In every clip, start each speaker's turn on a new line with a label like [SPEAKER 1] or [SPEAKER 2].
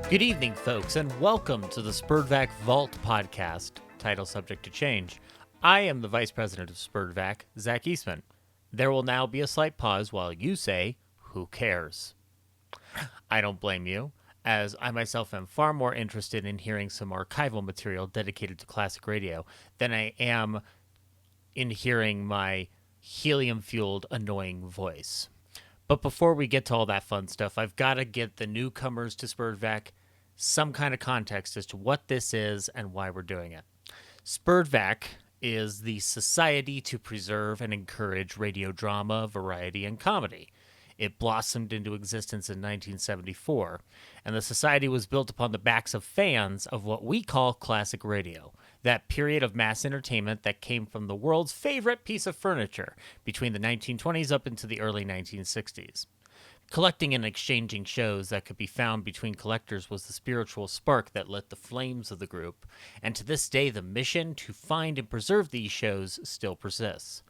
[SPEAKER 1] Good evening, folks, and welcome to the SPERDVAC Vault podcast, title subject to change. I am the Vice President of SPERDVAC, Zach Eastman. There will now be a slight pause while you say, who cares? I don't blame you, as I myself am far more interested in hearing some archival material dedicated to classic radio than I am in hearing my helium-fueled, annoying voice. But before we get to all that fun stuff, I've got to get the newcomers to SPERDVAC some kind of context as to what this is and why we're doing it. SPERDVAC is the Society to Preserve and Encourage Radio Drama, Variety, and Comedy. It blossomed into existence in 1974, and the society was built upon the backs of fans of what we call classic radio, that period of mass entertainment that came from the world's favorite piece of furniture between the 1920s up into the early 1960s. Collecting and exchanging shows that could be found between collectors was the spiritual spark that lit the flames of the group, and to this day the mission to find and preserve these shows still persists.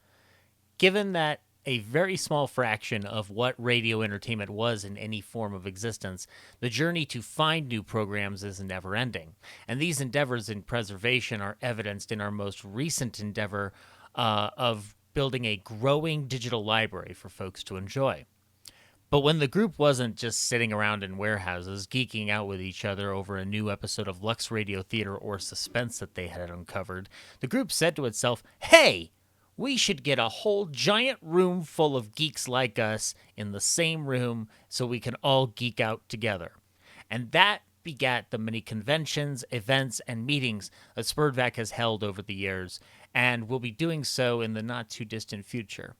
[SPEAKER 1] Given that a very small fraction of what radio entertainment was in any form of existence, the journey to find new programs is never-ending, and these endeavors in preservation are evidenced in our most recent endeavor of building a growing digital library for folks to enjoy. But when the group wasn't just sitting around in warehouses, geeking out with each other over a new episode of Lux Radio Theater or Suspense that they had uncovered, the group said to itself, hey, we should get a whole giant room full of geeks like us in the same room so we can all geek out together. And that begat the many conventions, events, and meetings that SPERDVAC has held over the years, and will be doing so in the not-too-distant future.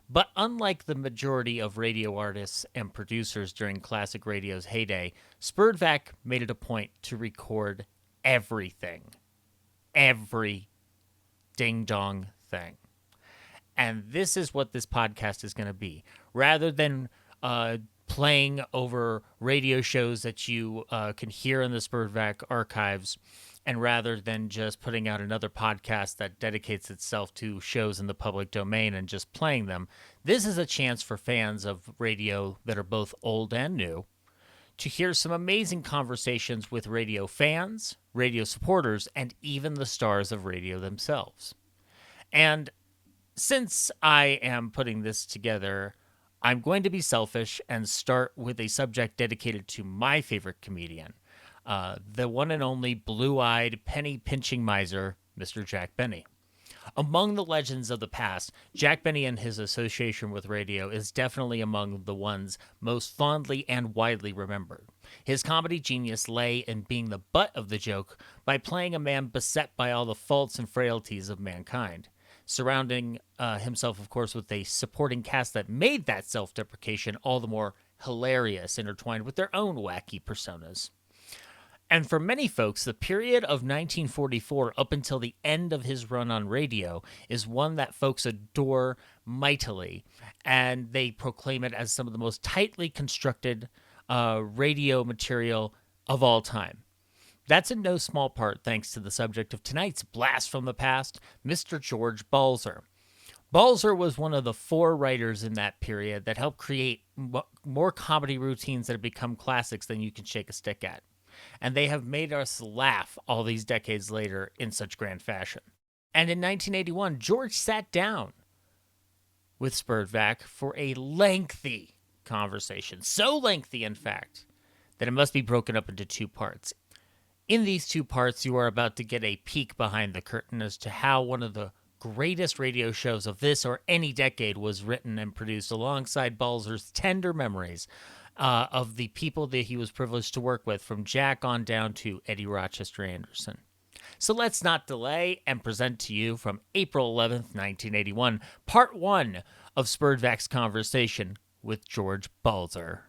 [SPEAKER 1] But unlike the majority of radio artists and producers during classic radio's heyday, SPERDVAC made it a point to record everything. Every ding-dong thing. And this is what this podcast is going to be. Rather than playing over radio shows that you can hear in the SPERDVAC archives, and rather than just putting out another podcast that dedicates itself to shows in the public domain and just playing them, this is a chance for fans of radio that are both old and new to hear some amazing conversations with radio fans, radio supporters, and even the stars of radio themselves. And since I am putting this together, I'm going to be selfish and start with a subject dedicated to my favorite comedian, the one and only blue-eyed, penny-pinching miser, Mr. Jack Benny. Among the legends of the past, Jack Benny and his association with radio is definitely among the ones most fondly and widely remembered. His comedy genius lay in being the butt of the joke by playing a man beset by all the faults and frailties of mankind, surrounding himself, of course, with a supporting cast that made that self-deprecation all the more hilarious, intertwined with their own wacky personas. And for many folks, the period of 1944 up until the end of his run on radio is one that folks adore mightily, and they proclaim it as some of the most tightly constructed radio material of all time. That's in no small part thanks to the subject of tonight's blast from the past, Mr. George Balzer. Balzer was one of the 4 writers in that period that helped create more comedy routines that have become classics than you can shake a stick at. And they have made us laugh all these decades later in such grand fashion. And in 1981, George sat down with SPERDVAC for a lengthy conversation. So lengthy, in fact, that it must be broken up into 2 parts. In these 2 parts, you are about to get a peek behind the curtain as to how one of the greatest radio shows of this or any decade was written and produced alongside Balzer's tender memories of the people that he was privileged to work with, from Jack on down to Eddie Rochester Anderson. So let's not delay and present to you from April 11th, 1981, Part 1 of SPERDVAC's conversation with George Balzer.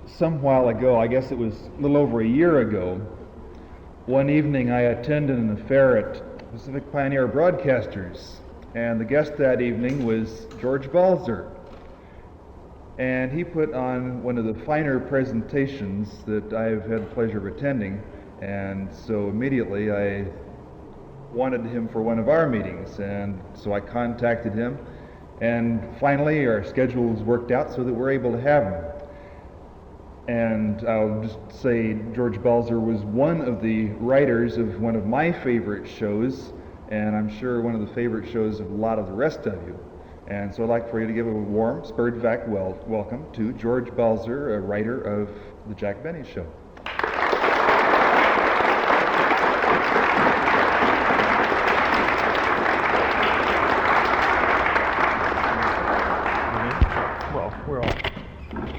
[SPEAKER 2] Some while ago, I guess it was a little over a year ago, one evening I attended an affair at Pacific Pioneer Broadcasters, and the guest that evening was George Balzer. And he put on one of the finer presentations that I've had the pleasure of attending, and so immediately I wanted him for one of our meetings, and so I contacted him, and finally our schedules worked out so that we're able to have him. And I'll just say George Balzer was one of the writers of one of my favorite shows, and I'm sure one of the favorite shows of a lot of the rest of you. And so I'd like for you to give a warm SPERDVAC welcome to George Balzer, a writer of The Jack Benny Show.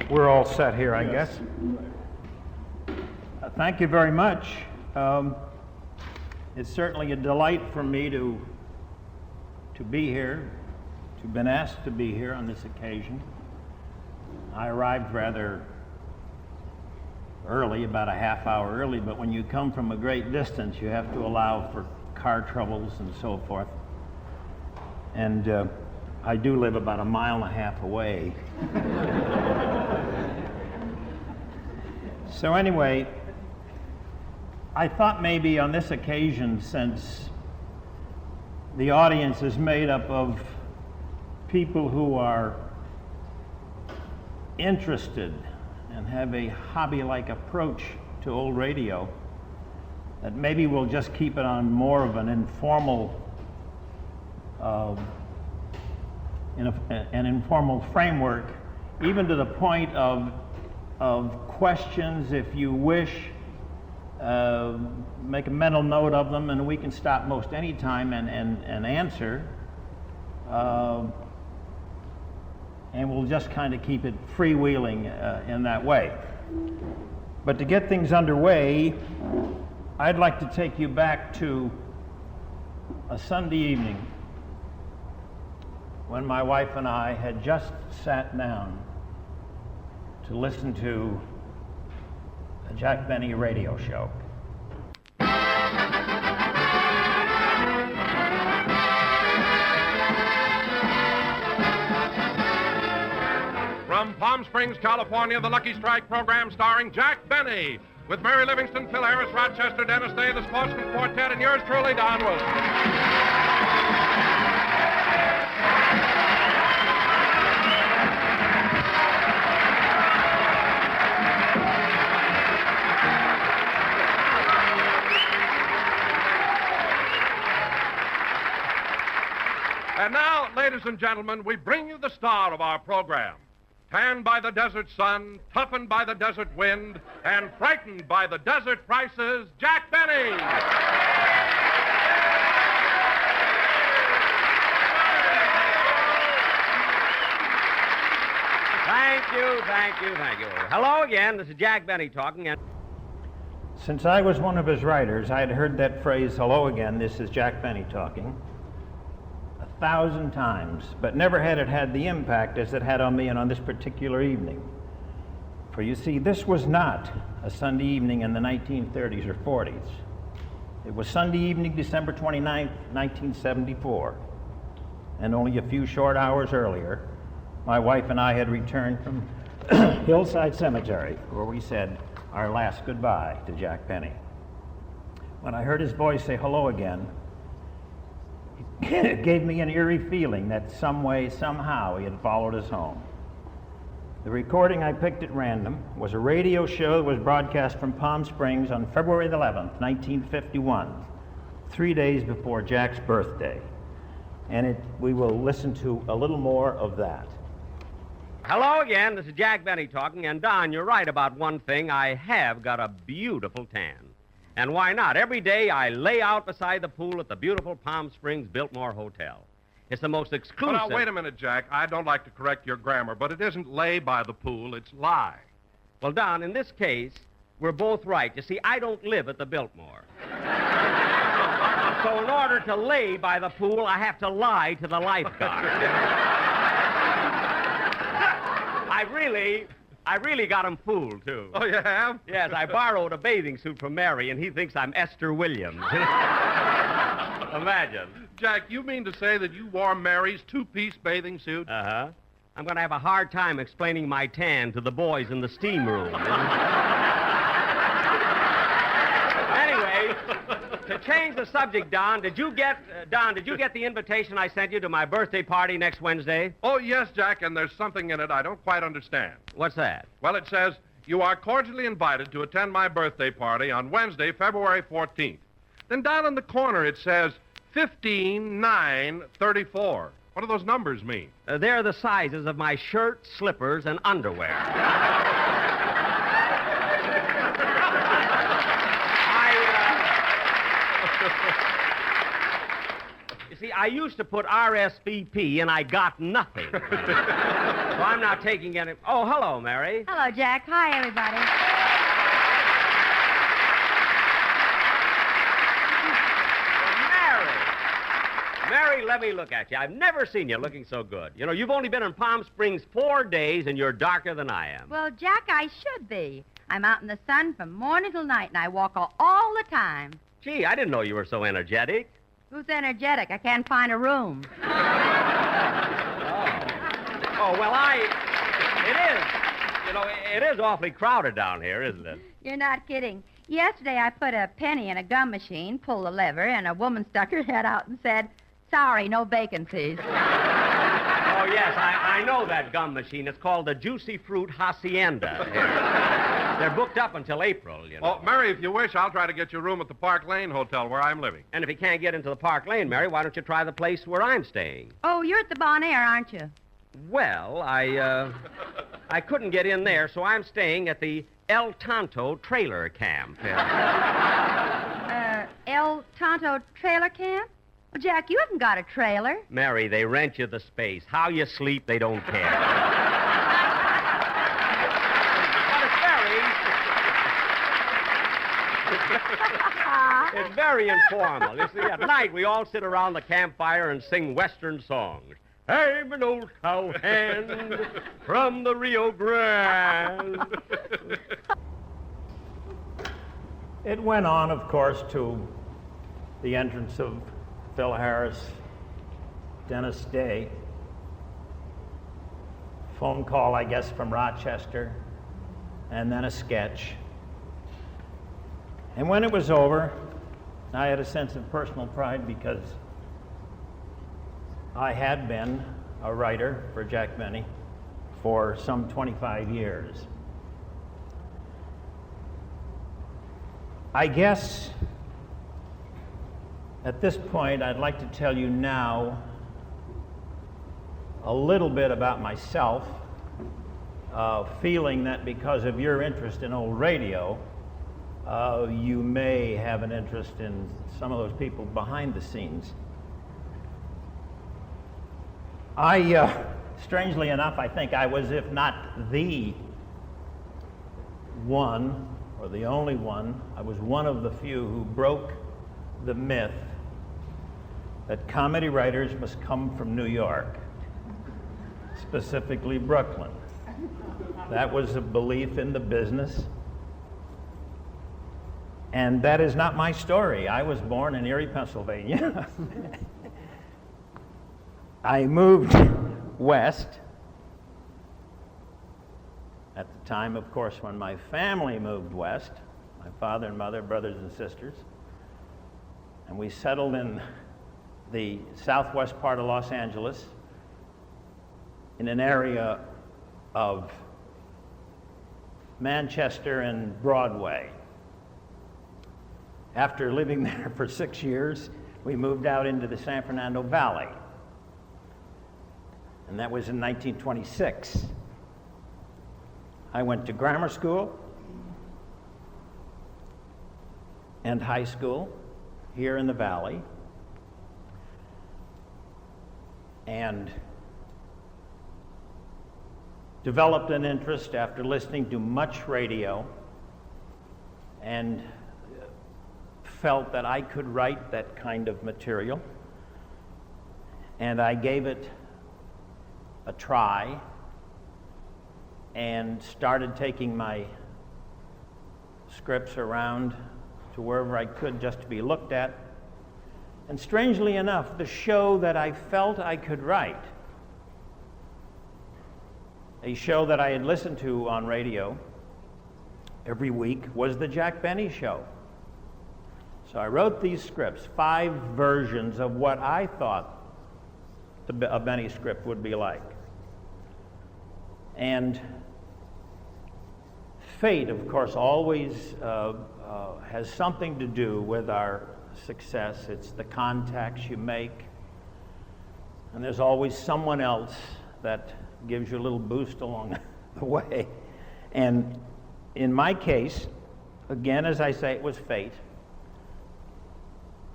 [SPEAKER 3] We're all set here, I guess. Thank you very much. It's certainly a delight for me to be here, to have been asked to be here on this occasion. I arrived rather early, about a half hour early, but when you come from a great distance, you have to allow for car troubles and so forth. And I do live about 1.5 miles away. So anyway, I thought maybe on this occasion, since the audience is made up of people who are interested and have a hobby-like approach to old radio, that maybe we'll just keep it on more of an informal an informal framework, even to the point of questions, if you wish. Make a mental note of them, and we can stop most any time and answer. And we'll just kind of keep it freewheeling in that way. But to get things underway, I'd like to take you back to a Sunday evening when my wife and I had just sat down to listen to a Jack Benny radio show.
[SPEAKER 4] From Palm Springs, California, the Lucky Strike program starring Jack Benny, with Mary Livingston, Phil Harris, Rochester, Dennis Day, the Sportsman Quartet, and yours truly, Don Wilson. And now, ladies and gentlemen, we bring you the star of our program. Tanned by the desert sun, toughened by the desert wind, and frightened by the desert prices, Jack Benny!
[SPEAKER 5] Thank you. Hello again, this is Jack Benny talking. And
[SPEAKER 3] Since I was one of his writers, I had heard that phrase, "Hello again, this is Jack Benny talking," 1,000 times, but never had it had the impact as it had on me and on this particular evening. For you see, this was not a Sunday evening in the 1930s or 40s. It was Sunday evening, December 29th, 1974. And only a few short hours earlier, my wife and I had returned from Hillside Cemetery, where we said our last goodbye to Jack Benny. When I heard his voice say hello again, it gave me an eerie feeling that some way, somehow, he had followed us home. The recording I picked at random was a radio show that was broadcast from Palm Springs on February 11th, 1951, 3 days before Jack's birthday. And we will listen to a little more of that.
[SPEAKER 5] hello again, this is Jack Benny talking. And Don, you're right about one thing. I have got a beautiful tan. And why not? Every day I lay out beside the pool at the beautiful Palm Springs Biltmore Hotel. It's the most exclusive...
[SPEAKER 4] Well, now, wait a minute, Jack. I don't like to correct your grammar, but it isn't lay by the pool, it's lie.
[SPEAKER 5] Well, Don, in this case, we're both right. You see, I don't live at the Biltmore. So in order to lay by the pool, I have to lie to the lifeguard. I really got him fooled, too.
[SPEAKER 4] Oh, you have?
[SPEAKER 5] Yes, I borrowed a bathing suit from Mary, and he thinks I'm Esther Williams. Imagine.
[SPEAKER 4] Jack, you mean to say that you wore Mary's two-piece bathing suit?
[SPEAKER 5] Uh-huh. I'm going to have a hard time explaining my tan to the boys in the steam room. Anyway, to change the subject, Don, did you get the invitation I sent you to my birthday party next Wednesday?
[SPEAKER 4] Oh, yes, Jack, and there's something in it I don't quite understand.
[SPEAKER 5] What's that?
[SPEAKER 4] Well, it says, you are cordially invited to attend my birthday party on Wednesday, February 14th. Then down in the corner it says 15934. What do those numbers mean?
[SPEAKER 5] They're the sizes of my shirt, slippers, and underwear. You see, I used to put RSVP and I got nothing. So I'm not taking any... Oh, hello, Mary.
[SPEAKER 6] Hello, Jack. Hi, everybody.
[SPEAKER 5] Mary, let me look at you. I've never seen you looking so good. You know, you've only been in Palm Springs 4 days, and you're darker than I am.
[SPEAKER 6] Well, Jack, I should be. I'm out in the sun from morning till night, and I walk all the time.
[SPEAKER 5] Gee, I didn't know you were so energetic.
[SPEAKER 6] Who's energetic? I can't find a room.
[SPEAKER 5] Oh, well, it is awfully crowded down here, isn't it?
[SPEAKER 6] You're not kidding. Yesterday, I put a penny in a gum machine, pulled the lever, and a woman stuck her head out and said, "Sorry, no vacancies."
[SPEAKER 5] Oh, yes, I know that gum machine. It's called the Juicy Fruit Hacienda. They're booked up until April, you know.
[SPEAKER 4] Oh, Mary, if you wish, I'll try to get you a room at the Park Lane Hotel where I'm living.
[SPEAKER 5] And if you can't get into the Park Lane, Mary, why don't you try the place where I'm staying?
[SPEAKER 6] Oh, you're at the Bon Air, aren't you?
[SPEAKER 5] Well, I couldn't get in there, so I'm staying at the El Tonto Trailer Camp.
[SPEAKER 6] El Tonto Trailer Camp? Well, Jack, you haven't got a trailer.
[SPEAKER 5] Mary, they rent you the space. How you sleep, they don't care. It's very informal. You see, at night we all sit around the campfire and sing Western songs. I'm an old cowhand from the Rio Grande.
[SPEAKER 3] It went on, of course, to the entrance of Phil Harris, Dennis Day. Phone call, I guess, from Rochester, and then a sketch. And when it was over, I had a sense of personal pride because I had been a writer for Jack Benny for some 25 years. I guess at this point I'd like to tell you now a little bit about myself, feeling that because of your interest in old radio, you may have an interest in some of those people behind the scenes. Strangely enough, I think I was, if not the one, or the only one, I was one of the few who broke the myth that comedy writers must come from New York, specifically Brooklyn. That was a belief in the business. And that is not my story. I was born in Erie, Pennsylvania. I moved west at the time, of course, when my family moved west, my father and mother, brothers and sisters, and we settled in the southwest part of Los Angeles in an area of Manchester and Broadway. After living there for 6 years, we moved out into the San Fernando Valley. And that was in 1926. I went to grammar school and high school here in the Valley. And developed an interest after listening to much radio and felt that I could write that kind of material. And I gave it a try and started taking my scripts around to wherever I could just to be looked at. And strangely enough, the show that I felt I could write, a show that I had listened to on radio every week, was the Jack Benny Show. So I wrote these scripts, 5 versions of what I thought a Benny script would be like. And Fate, of course, always has something to do with our success. It's the contacts you make, and there's always someone else that gives you a little boost along the way. And in my case, again, as I say, it was fate.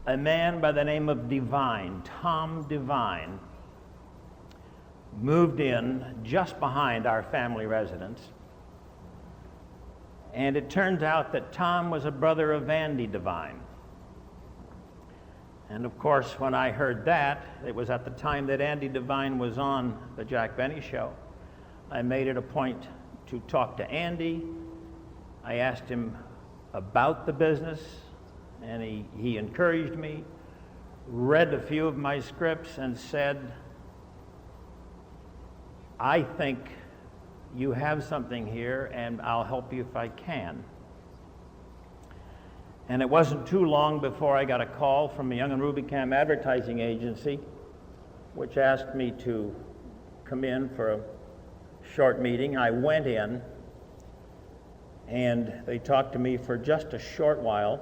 [SPEAKER 3] A man by the name of Devine, Tom Devine, moved in just behind our family residence. And it turns out that Tom was a brother of Andy Devine. And of course, when I heard that, it was at the time that Andy Devine was on the Jack Benny Show. I made it a point to talk to Andy. I asked him about the business, and he encouraged me, read a few of my scripts, and said, I think you have something here, and I'll help you if I can. And it wasn't too long before I got a call from a Young and Rubicam advertising agency, which asked me to come in for a short meeting. I went in, and they talked to me for just a short while,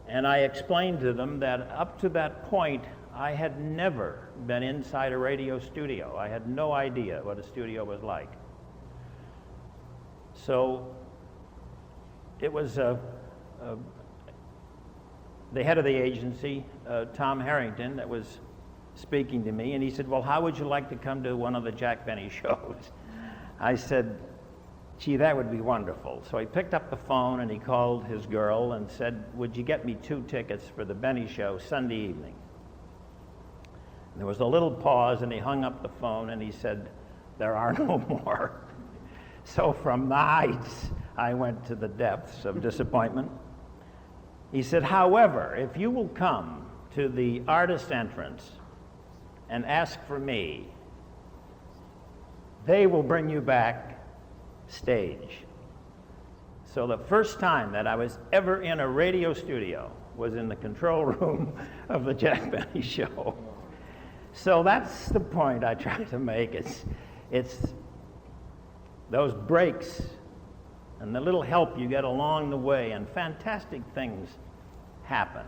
[SPEAKER 3] and I explained to them that up to that point, I had never been inside a radio studio. I had no idea what a studio was like. So it was the head of the agency, Tom Harrington, that was speaking to me, and he said, well, how would you like to come to one of the Jack Benny shows? I said, gee, that would be wonderful. So he picked up the phone and he called his girl and said, would you get me 2 tickets for the Benny show Sunday evening? And there was a little pause, and he hung up the phone and he said, there are no more. So from the heights, I went to the depths of disappointment. He said, however, if you will come to the artist entrance and ask for me, they will bring you back stage. So the first time that I was ever in a radio studio was in the control room of the Jack Benny show. So that's the point I try to make. It's those breaks and the little help you get along the way, and fantastic things happen.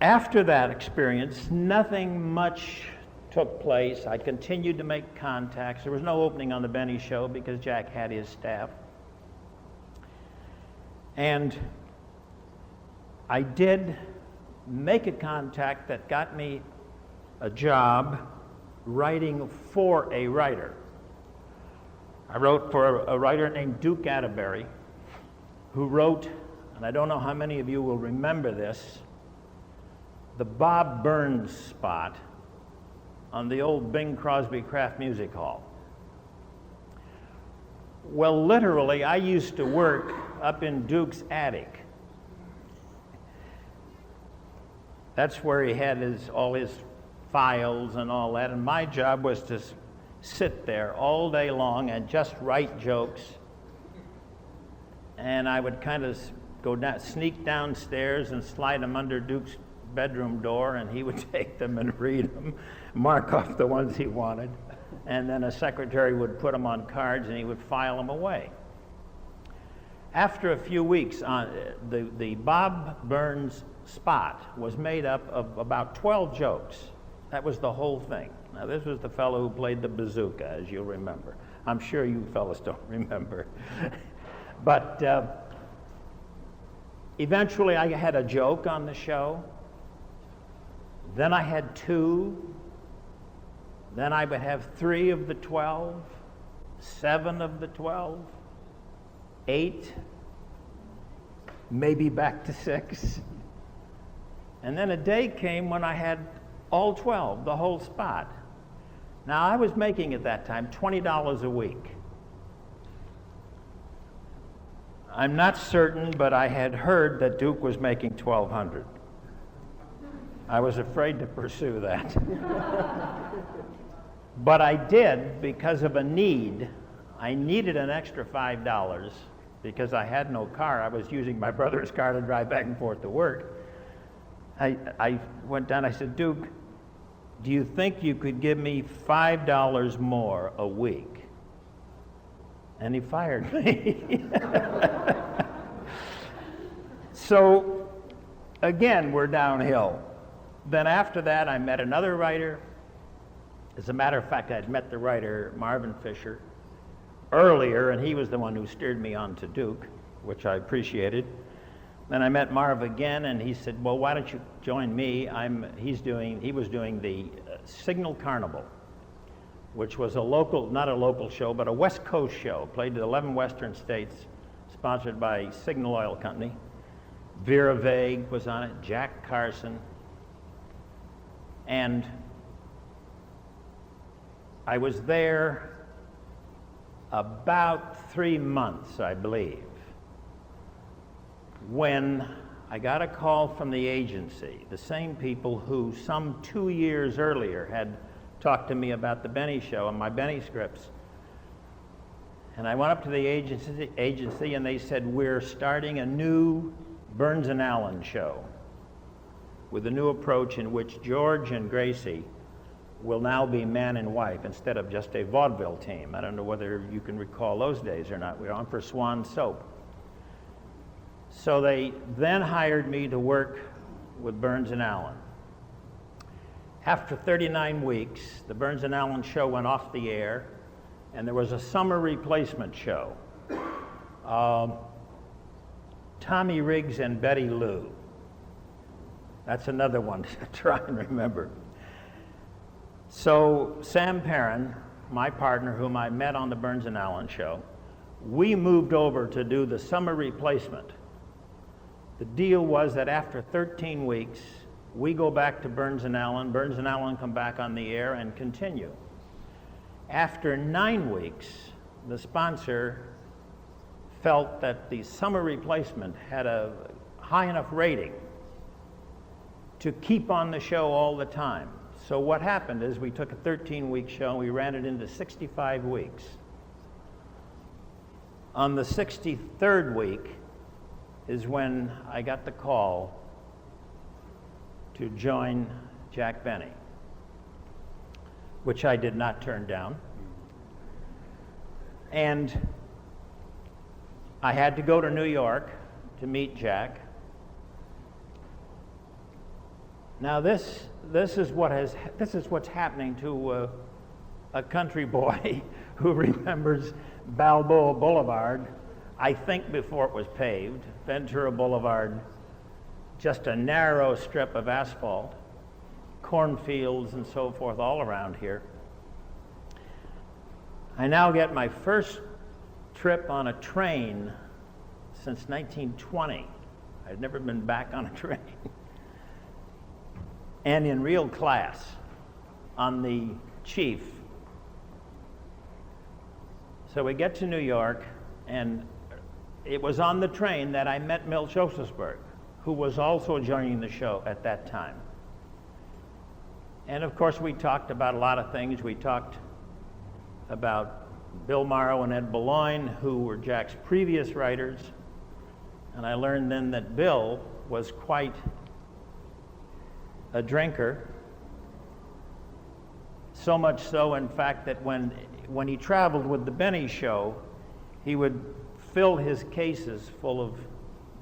[SPEAKER 3] After that experience, nothing much took place. I continued to make contacts. There was no opening on the Benny show because Jack had his staff. And I did make a contact that got me a job writing for a writer. I wrote for a writer named Duke Atterbury, who wrote, and I don't know how many of you will remember this, the Bob Burns spot on the old Bing Crosby Craft Music Hall. Well, literally, I used to work up in Duke's attic. That's where he had all his files and all that, and my job was to sit there all day long and just write jokes. And I would kind of sneak downstairs and slide them under Duke's bedroom door, and he would take them and read them, mark off the ones he wanted, and then a secretary would put them on cards and he would file them away. After a few weeks, the Bob Burns spot was made up of about 12 jokes. That was the whole thing. Now, this was the fellow who played the bazooka, as you'll remember. I'm sure you fellas don't remember. But eventually I had a joke on the show. Then I had 2. Then I would have 3 of the 12, 7 of the 12, 8, maybe back to 6. And then a day came when I had all 12, the whole spot. Now, I was making at that time $20 a week. I'm not certain, but I had heard that Duke was making $1,200. I was afraid to pursue that. But I did because of a need. I needed an extra $5 because I had no car. I was using my brother's car to drive back and forth to work. I went down, I said, Duke, do you think you could give me $5 more a week? and he fired me. So, again, we're downhill. Then after that, I met another writer. As a matter of fact, I'd met the writer Marvin Fisher earlier, and he was the one who steered me on to Duke, which I appreciated. Then I met Marv again, and he said, well, why don't you join me? He was doing the Signal Carnival, which was not a local show, but a West Coast show, played at 11 Western states, sponsored by Signal Oil Company. Vera Vague was on it, Jack Carson. And I was there about 3 months, I believe, when I got a call from the agency, the same people who some 2 years earlier had talked to me about the Benny Show and my Benny scripts. And I went up to the agency and they said, we're starting a new Burns and Allen show with a new approach in which George and Gracie will now be man and wife instead of just a vaudeville team. I don't know whether you can recall those days or not. We were on for Swan Soap. So they then hired me to work with Burns and Allen. After 39 weeks, the Burns and Allen show went off the air, and there was a summer replacement show. Tommy Riggs and Betty Lou. That's another one to try and remember. So Sam Perrin, my partner, whom I met on the Burns and Allen show, we moved over to do the summer replacement. The deal was that after 13 weeks, we go back to Burns and Allen come back on the air and continue. After 9 weeks, the sponsor felt that the summer replacement had a high enough rating to keep on the show all the time. So what happened is we took a 13-week show and we ran it into 65 weeks. On the 63rd week is when I got the call to join Jack Benny, which I did not turn down. And I had to go to New York to meet Jack. Now this is what's happening to a country boy who remembers Balboa Boulevard, I think before it was paved, Ventura Boulevard, just a narrow strip of asphalt, cornfields and so forth all around here. I now get my first trip on a train since 1920. I'd never been back on a train. And in real class on the Chief. So we get to New York, and it was on the train that I met Milt Josephsberg, who was also joining the show at that time. And of course we talked about a lot of things. We talked about Bill Morrow and Ed Boulogne, who were Jack's previous writers. And I learned then that Bill was quite a drinker. So much so, in fact, that when he traveled with the Benny Show, he would fill his cases full of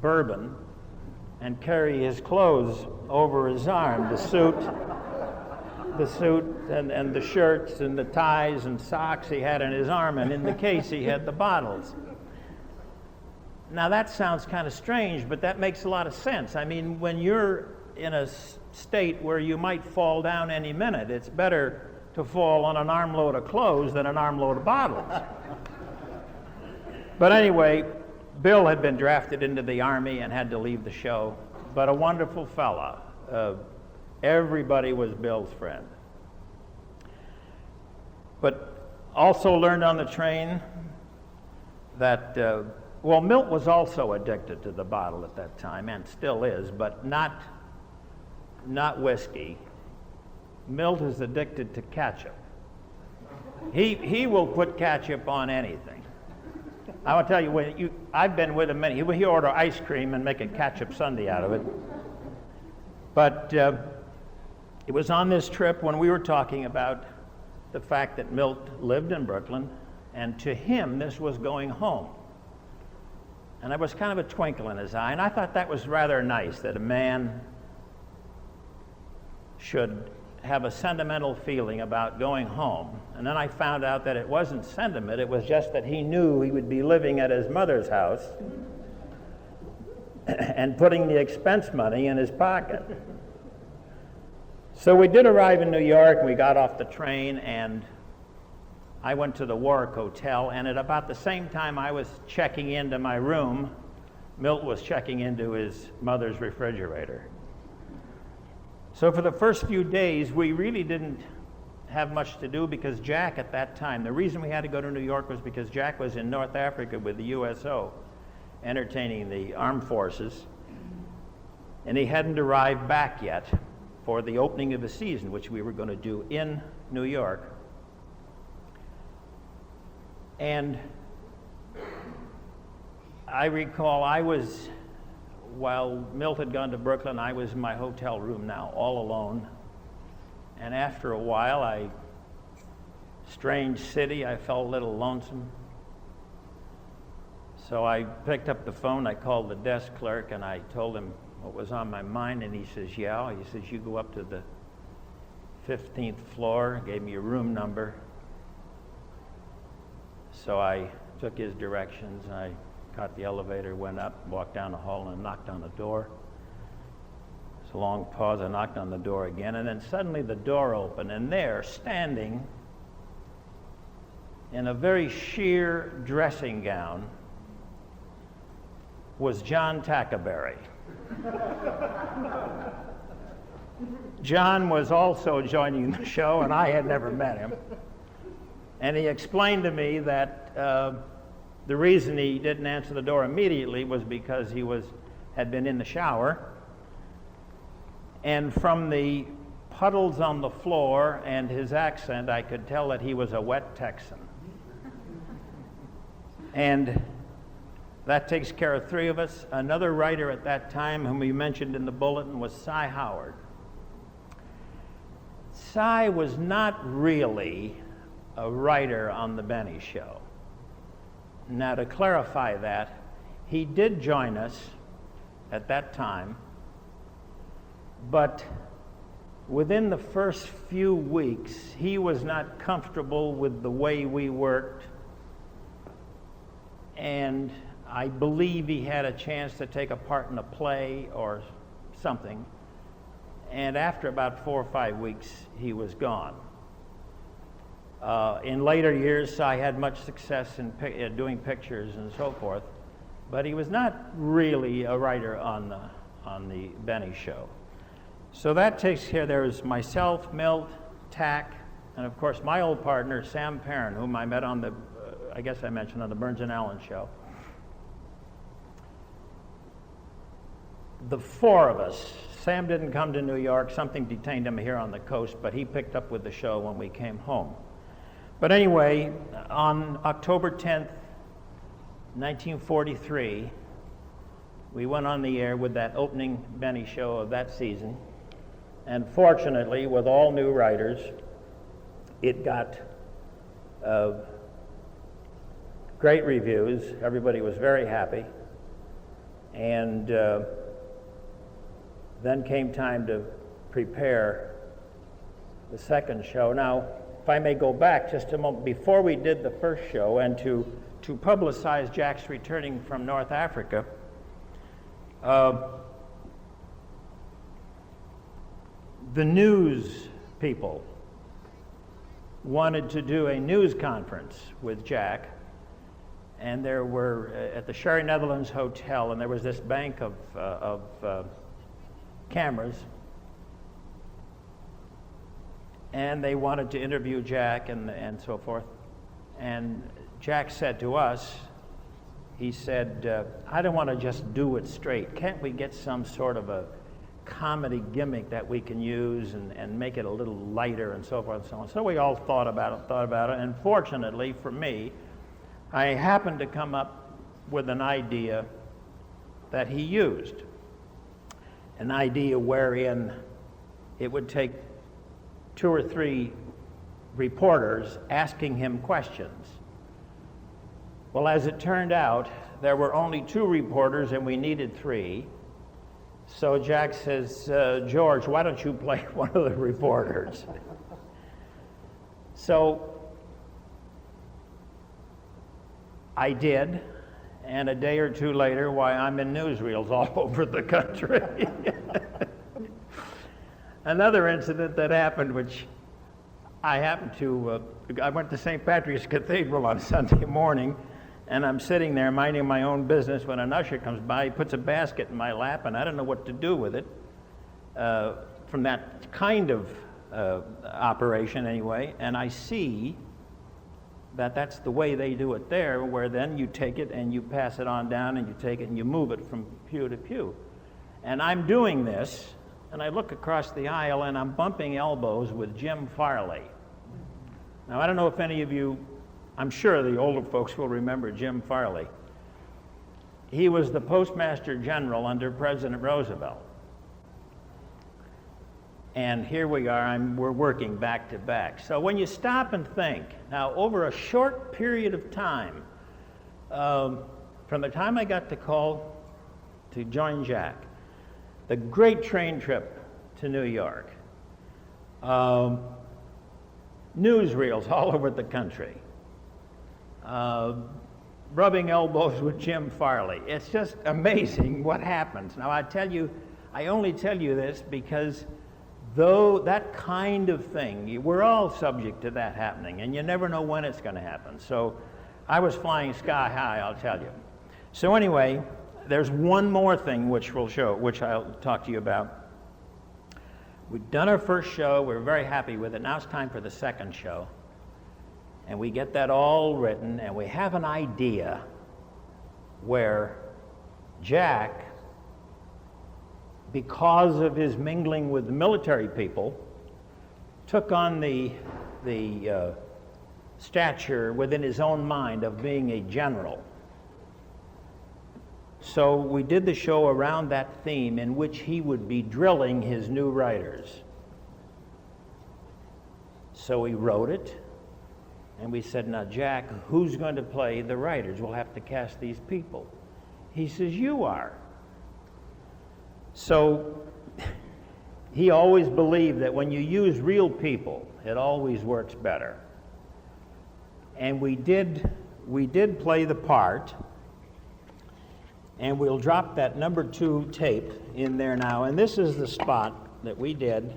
[SPEAKER 3] bourbon and carry his clothes over his arm, the suit and the shirts and the ties and socks he had in his arm, and in the case he had the bottles. Now that sounds kind of strange, but that makes a lot of sense. I mean, when you're in a state where you might fall down any minute, it's better to fall on an armload of clothes than an armload of bottles. But anyway, Bill had been drafted into the Army and had to leave the show, but a wonderful fella. Everybody was Bill's friend. But also learned on the train that, Milt was also addicted to the bottle at that time, and still is, but not whiskey. Milt is addicted to ketchup. He will put ketchup on anything. I will tell you, I've been with him many. He order ice cream and make a ketchup sundae out of it. But it was on this trip when we were talking about the fact that Milt lived in Brooklyn And to him, this was going home. And there was kind of a twinkle in his eye, and I thought that was rather nice, that a man should have a sentimental feeling about going home. And then I found out that it wasn't sentiment, it was just that he knew he would be living at his mother's house and putting the expense money in his pocket. So we did arrive in New York, and we got off the train, and I went to the Warwick Hotel, and at about the same time I was checking into my room, Milt was checking into his mother's refrigerator. So for the first few days, we really didn't have much to do because Jack at that time, the reason we had to go to New York was because Jack was in North Africa with the USO, entertaining the armed forces, and he hadn't arrived back yet for the opening of the season, which we were going to do in New York. And I recall while Milt had gone to Brooklyn, I was in my hotel room now, all alone. And after a while, strange city, I felt a little lonesome. So I picked up the phone, I called the desk clerk, and I told him what was on my mind, and he says, yeah. He says, you go up to the 15th floor, gave me a room number. So I took his directions, and I got the elevator, went up, walked down the hall, and knocked on the door. It's a long pause. I knocked on the door again, and then suddenly the door opened, and there, standing in a very sheer dressing gown, was John Tackaberry. John was also joining the show, and I had never met him. And he explained to me that the reason he didn't answer the door immediately was because he had been in the shower. And from the puddles on the floor and his accent, I could tell that he was a wet Texan. And that takes care of three of us. Another writer at that time, whom we mentioned in the bulletin, was Cy Howard. Cy was not really a writer on the Benny Show. Now, to clarify that, he did join us at that time, but within the first few weeks, he was not comfortable with the way we worked, and I believe he had a chance to take a part in a play or something, and after about 4 or 5 weeks, he was gone. In later years, I had much success in doing pictures and so forth, but he was not really a writer on the Benny Show. So that takes care. There was myself, Milt, Tack, and of course my old partner, Sam Perrin, whom I met on the, I guess I mentioned, on the Burns and Allen Show. The four of us. Sam didn't come to New York. Something detained him here on the coast, but he picked up with the show when we came home. But anyway, on October 10th, 1943, we went on the air with that opening Benny Show of that season. And fortunately, with all new writers, it got great reviews. Everybody was very happy. And then came time to prepare the second show. Now, if I may go back just a moment, before we did the first show and to publicize Jack's returning from North Africa, the news people wanted to do a news conference with Jack, and there were at the Sherry Netherlands Hotel, and there was this bank of cameras, and they wanted to interview Jack and so forth. And Jack said to us, he said, I don't want to just do it straight. Can't we get some sort of a comedy gimmick that we can use and make it a little lighter and so forth and so on? So we all thought about it, and fortunately for me, I happened to come up with an idea that he used. An idea wherein it would take 2 or 3 reporters asking him questions Well, as it turned out, there were only 2 reporters and we needed 3. So Jack says, George, why don't you play one of the reporters? So I did, and a day or 2 later, why, I'm in newsreels all over the country. Another incident that happened, which I happened to, I went to St. Patrick's Cathedral on Sunday morning, and I'm sitting there minding my own business when an usher comes by. He puts a basket in my lap, and I don't know what to do with it. From that kind of operation anyway, and I see that that's the way they do it there, where then you take it and you pass it on down and you take it and you move it from pew to pew. And I'm doing this, and I look across the aisle and I'm bumping elbows with Jim Farley. Now, I don't know if any of you, I'm sure the older folks will remember Jim Farley. He was the Postmaster General under President Roosevelt. And here we are, we're working back to back. So when you stop and think, now over a short period of time, from the time I got the call to join Jack, the great train trip to New York, newsreels all over the country, rubbing elbows with Jim Farley. It's just amazing what happens. Now I only tell you this because though that kind of thing, we're all subject to that happening, and you never know when it's going to happen. So I was flying sky high, I'll tell you. So anyway, there's one more thing which I'll talk to you about. We've done our first show, we're very happy with it. Now it's time for the second show. And we get that all written, and we have an idea where Jack, because of his mingling with the military people, took on the stature within his own mind of being a general. So we did the show around that theme in which he would be drilling his new writers. So we wrote it, and we said, now Jack, who's going to play the writers? We'll have to cast these people. He says, you are. So he always believed that when you use real people, it always works better. And we did play the part, and we'll drop that number 2 tape in there now. And this is the spot that we did.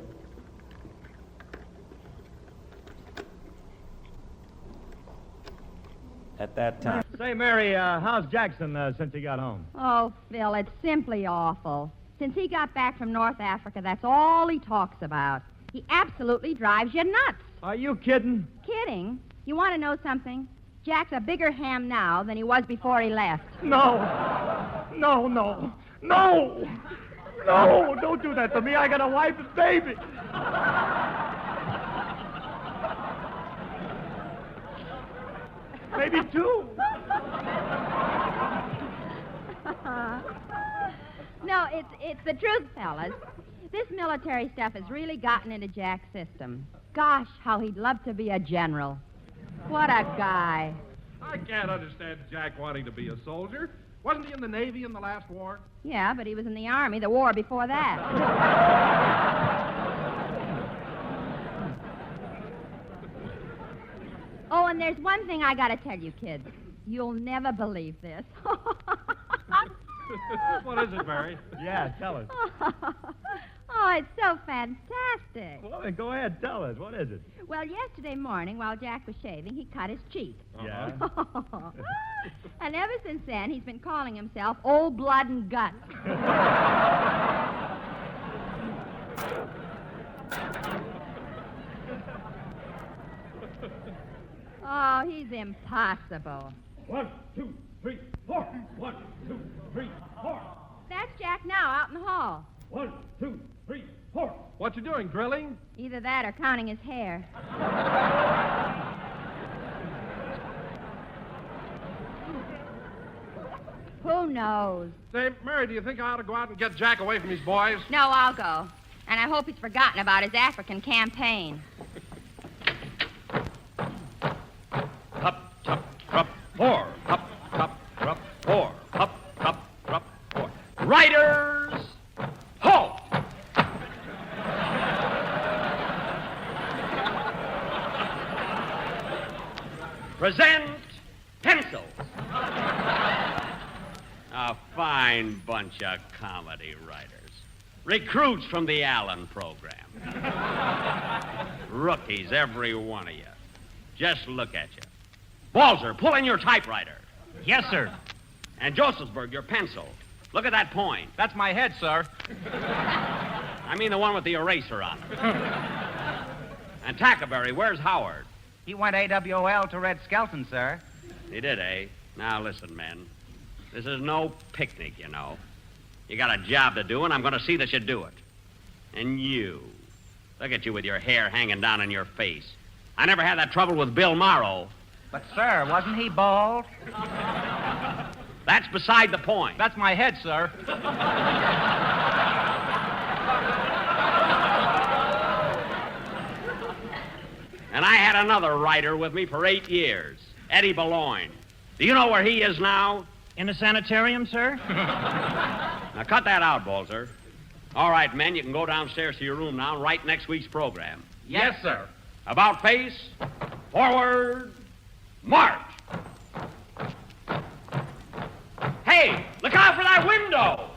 [SPEAKER 3] At that time.
[SPEAKER 7] Say, Mary, how's Jackson since he got home?
[SPEAKER 6] Oh, Phil, it's simply awful. Since he got back from North Africa, that's all he talks about. He absolutely drives you nuts.
[SPEAKER 7] Are you kidding?
[SPEAKER 6] Kidding? You want to know something? Jack's a bigger ham now than he was before he left.
[SPEAKER 7] No, don't do that to me. I got a wife and baby. Maybe 2.
[SPEAKER 6] No, it's the truth, fellas. This military stuff has really gotten into Jack's system. Gosh, how he'd love to be a general. What a guy.
[SPEAKER 4] I can't understand Jack wanting to be a soldier. Wasn't he in the Navy in the last war?
[SPEAKER 6] Yeah, but he was in the Army the war before that. Oh, and there's one thing I gotta tell you, kids. You'll never believe this.
[SPEAKER 4] What is it, Mary?
[SPEAKER 7] Yeah, tell us.
[SPEAKER 6] Oh, it's so fantastic.
[SPEAKER 7] Well, then go ahead, tell us. What is it?
[SPEAKER 6] Well, yesterday morning, while Jack was shaving, he cut his cheek.
[SPEAKER 7] Yeah?
[SPEAKER 6] And ever since then, he's been calling himself Old Blood and Guts. Oh, he's impossible.
[SPEAKER 7] 1, 2, 3, 4. 1, 2, 3, 4.
[SPEAKER 6] That's Jack now, out in the hall.
[SPEAKER 7] 1, 2, 3, 4.
[SPEAKER 4] What you doing, drilling?
[SPEAKER 6] Either that or counting his hair. Who knows?
[SPEAKER 4] Say, Mary, do you think I ought to go out and get Jack away from these boys?
[SPEAKER 6] No, I'll go. And I hope he's forgotten about his African campaign.
[SPEAKER 4] Up, up, up, 4, up,
[SPEAKER 5] A fine bunch of comedy writers. Recruits from the Allen program. Rookies, every one of you. Just look at you. Balzer, pull in your typewriter.
[SPEAKER 8] Yes, sir.
[SPEAKER 5] And Josephsburg, your pencil. Look at that point.
[SPEAKER 8] That's my head, sir.
[SPEAKER 5] I mean the one with the eraser on it. And Tackerberry, where's Howard?
[SPEAKER 8] He went AWOL to Red Skelton, sir.
[SPEAKER 5] He did, eh? Now listen, men. This is no picnic, you know. You got a job to do, and I'm going to see that you do it. And you. Look at you with your hair hanging down in your face. I never had that trouble with Bill Morrow.
[SPEAKER 8] But, sir, wasn't he bald?
[SPEAKER 5] That's beside the point.
[SPEAKER 8] That's my head, sir.
[SPEAKER 5] And I had another writer with me for 8 years, Eddie Boulogne. Do you know where he is now?
[SPEAKER 8] In a sanitarium, sir?
[SPEAKER 5] Now, cut that out, Balzer. All right, men, you can go downstairs to your room now and write next week's program.
[SPEAKER 8] Yes, sir.
[SPEAKER 5] About face, forward, march. Hey, look out for that window!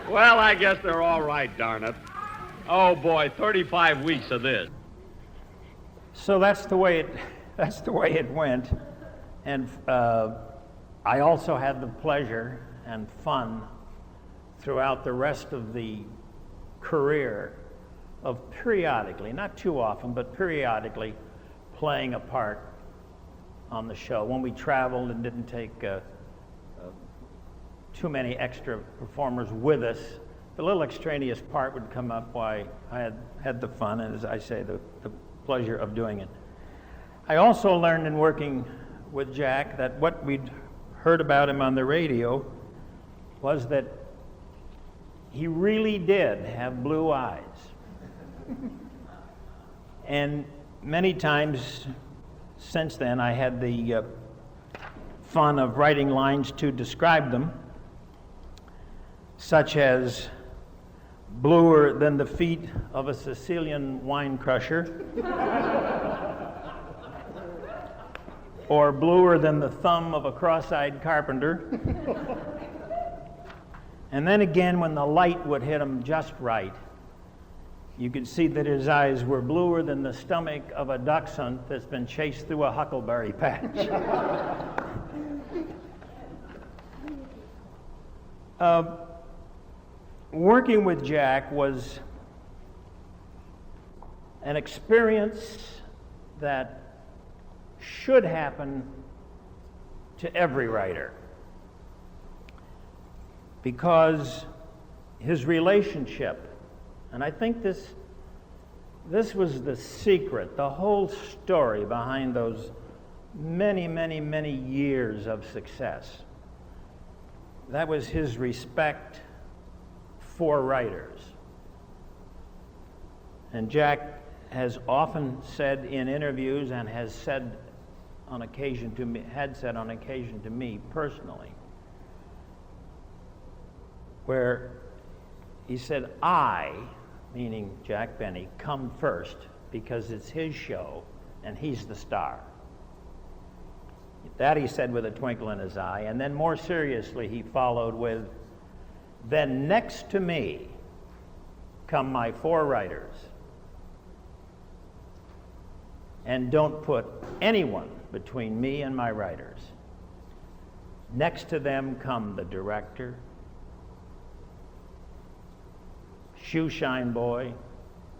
[SPEAKER 5] Well, I guess they're all right, darn it. Oh, boy, 35 weeks of this.
[SPEAKER 3] So that's the way it went. And I also had the pleasure and fun throughout the rest of the career of periodically, not too often, but periodically playing a part on the show. When we traveled and didn't take too many extra performers with us, the little extraneous part would come up while I had the fun and, as I say, the pleasure of doing it. I also learned in working with Jack that what we'd heard about him on the radio was that he really did have blue eyes. And many times since then I had the fun of writing lines to describe them, such as bluer than the feet of a Sicilian wine crusher, or bluer than the thumb of a cross-eyed carpenter. And then again, when the light would hit him just right, you could see that his eyes were bluer than the stomach of a dachshund that's been chased through a huckleberry patch. Working with Jack was an experience that should happen to every writer, because his relationship, and I think this was the secret, the whole story behind those many, many, many years of success. That was his respect for writers. And Jack has often said in interviews and had said on occasion to me personally, where he said, I, meaning Jack Benny, come first because it's his show and he's the star. That he said with a twinkle in his eye, and then more seriously he followed with, then next to me come my 4 writers. And don't put anyone between me and my writers. Next to them come the director, shoe shine boy,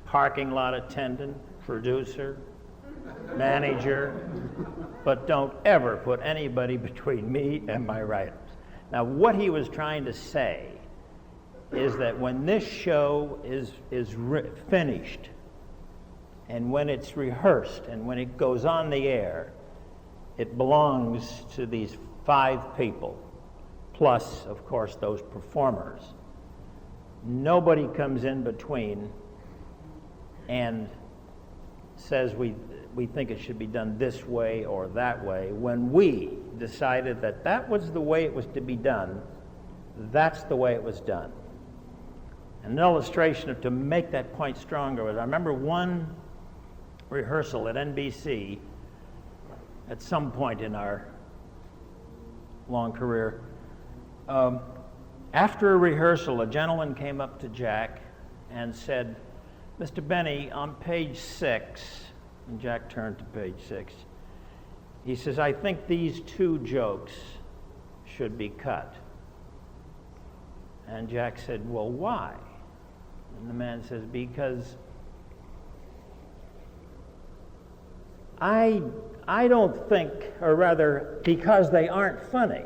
[SPEAKER 3] parking lot attendant, producer, manager, but don't ever put anybody between me and my writers. Now, what he was trying to say is that when this show is finished, and when it's rehearsed, and when it goes on the air, it belongs to these 5 people, plus, of course, those performers. Nobody comes in between and says we think it should be done this way or that way, when we decided that that was the way it was to be done, that's the way it was done. An illustration to make that point stronger was, I remember one rehearsal at NBC at some point in our long career. After a rehearsal, a gentleman came up to Jack and said, "Mr. Benny, on page 6, and Jack turned to page 6, he says, "I think these 2 jokes should be cut." And Jack said, "Well, why?" And the man says, "Because I don't think, or rather, because they aren't funny.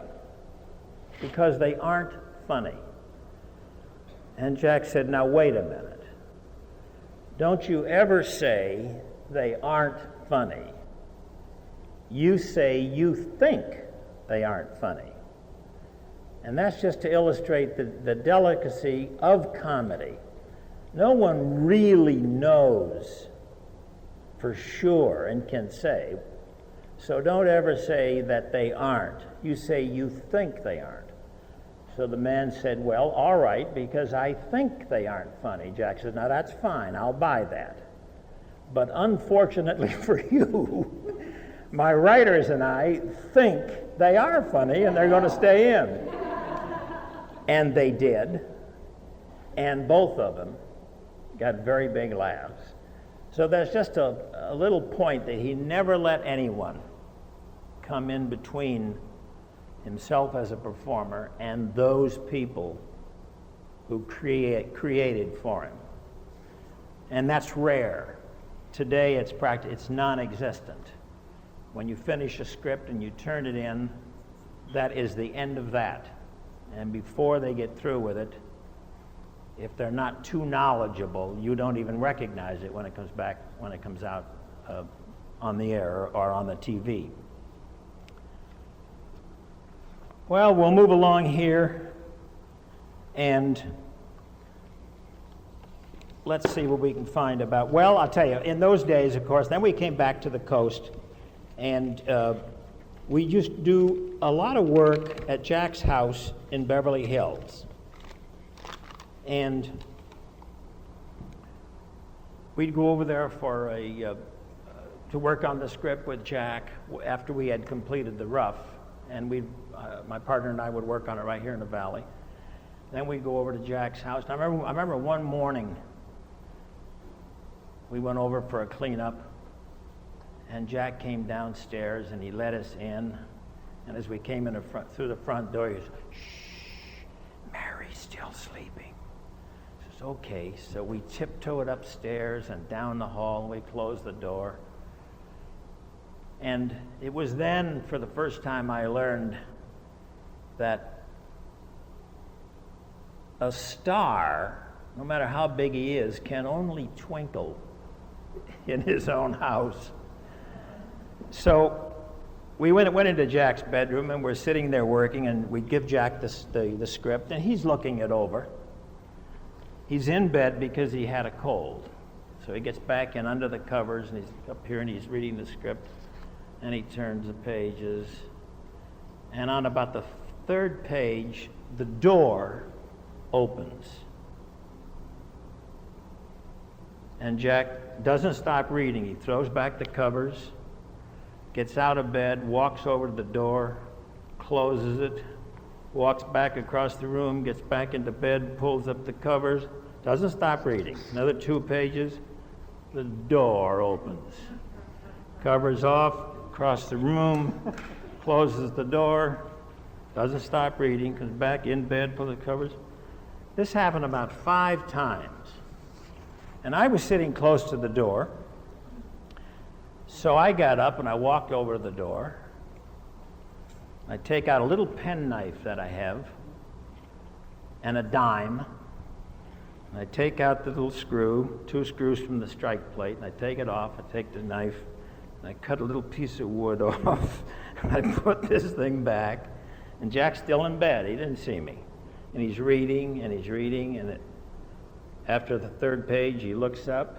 [SPEAKER 3] Because they aren't funny." And Jack said, "Now wait a minute. Don't you ever say they aren't funny. You say you think they aren't funny." And that's just to illustrate the delicacy of comedy. No one really knows for sure and can say, so don't ever say that they aren't. You say you think they aren't. So the man said, "Well, all right, because I think they aren't funny." Jack said, "Now that's fine, I'll buy that. But unfortunately for you, my writers and I think they are funny and they're going to stay in." And they did, and both of them got very big laughs. So there's just a little point that he never let anyone come in between himself as a performer and those people who created for him. And that's rare. Today it's non-existent. When you finish a script and you turn it in, that is the end of that. And before they get through with it, if they're not too knowledgeable, you don't even recognize it when it comes out on the air or on the TV. Well, we'll move along here, and let's see what we can find about. Well, I'll tell you, in those days, of course, then we came back to the coast, and we used to do a lot of work at Jack's house in Beverly Hills. And we'd go over there for to work on the script with Jack after we had completed the rough, and my partner and I would work on it right here in the valley. Then we'd go over to Jack's house. And I remember one morning we went over for a cleanup, and Jack came downstairs and he let us in. And as we came in through the front door, he goes, "Shh, Mary's still sleeping." I says, "Okay." So we tiptoed upstairs and down the hall, and we closed the door. And it was then, for the first time, I learned that a star, no matter how big he is, can only twinkle in his own house. So we went into Jack's bedroom, and we're sitting there working, and we give Jack the script, and he's looking it over. He's in bed because he had a cold. So he gets back in under the covers, and he's up here, and he's reading the script, and he turns the pages. And on about the 3rd page, the door opens. And Jack doesn't stop reading. He throws back the covers, gets out of bed, walks over to the door, closes it, walks back across the room, gets back into bed, pulls up the covers, doesn't stop reading. Another 2 pages, the door opens. Covers off, across the room, closes the door, doesn't stop reading, comes back in bed, pulls the covers. This happened about 5 times. And I was sitting close to the door. So I got up and I walked over to the door. I take out a little penknife that I have and a dime. And I take out the little screw, 2 screws from the strike plate, and I take it off. I take the knife and I cut a little piece of wood off. I put this thing back, and Jack's still in bed. He didn't see me. And he's reading, and after the 3rd page, he looks up,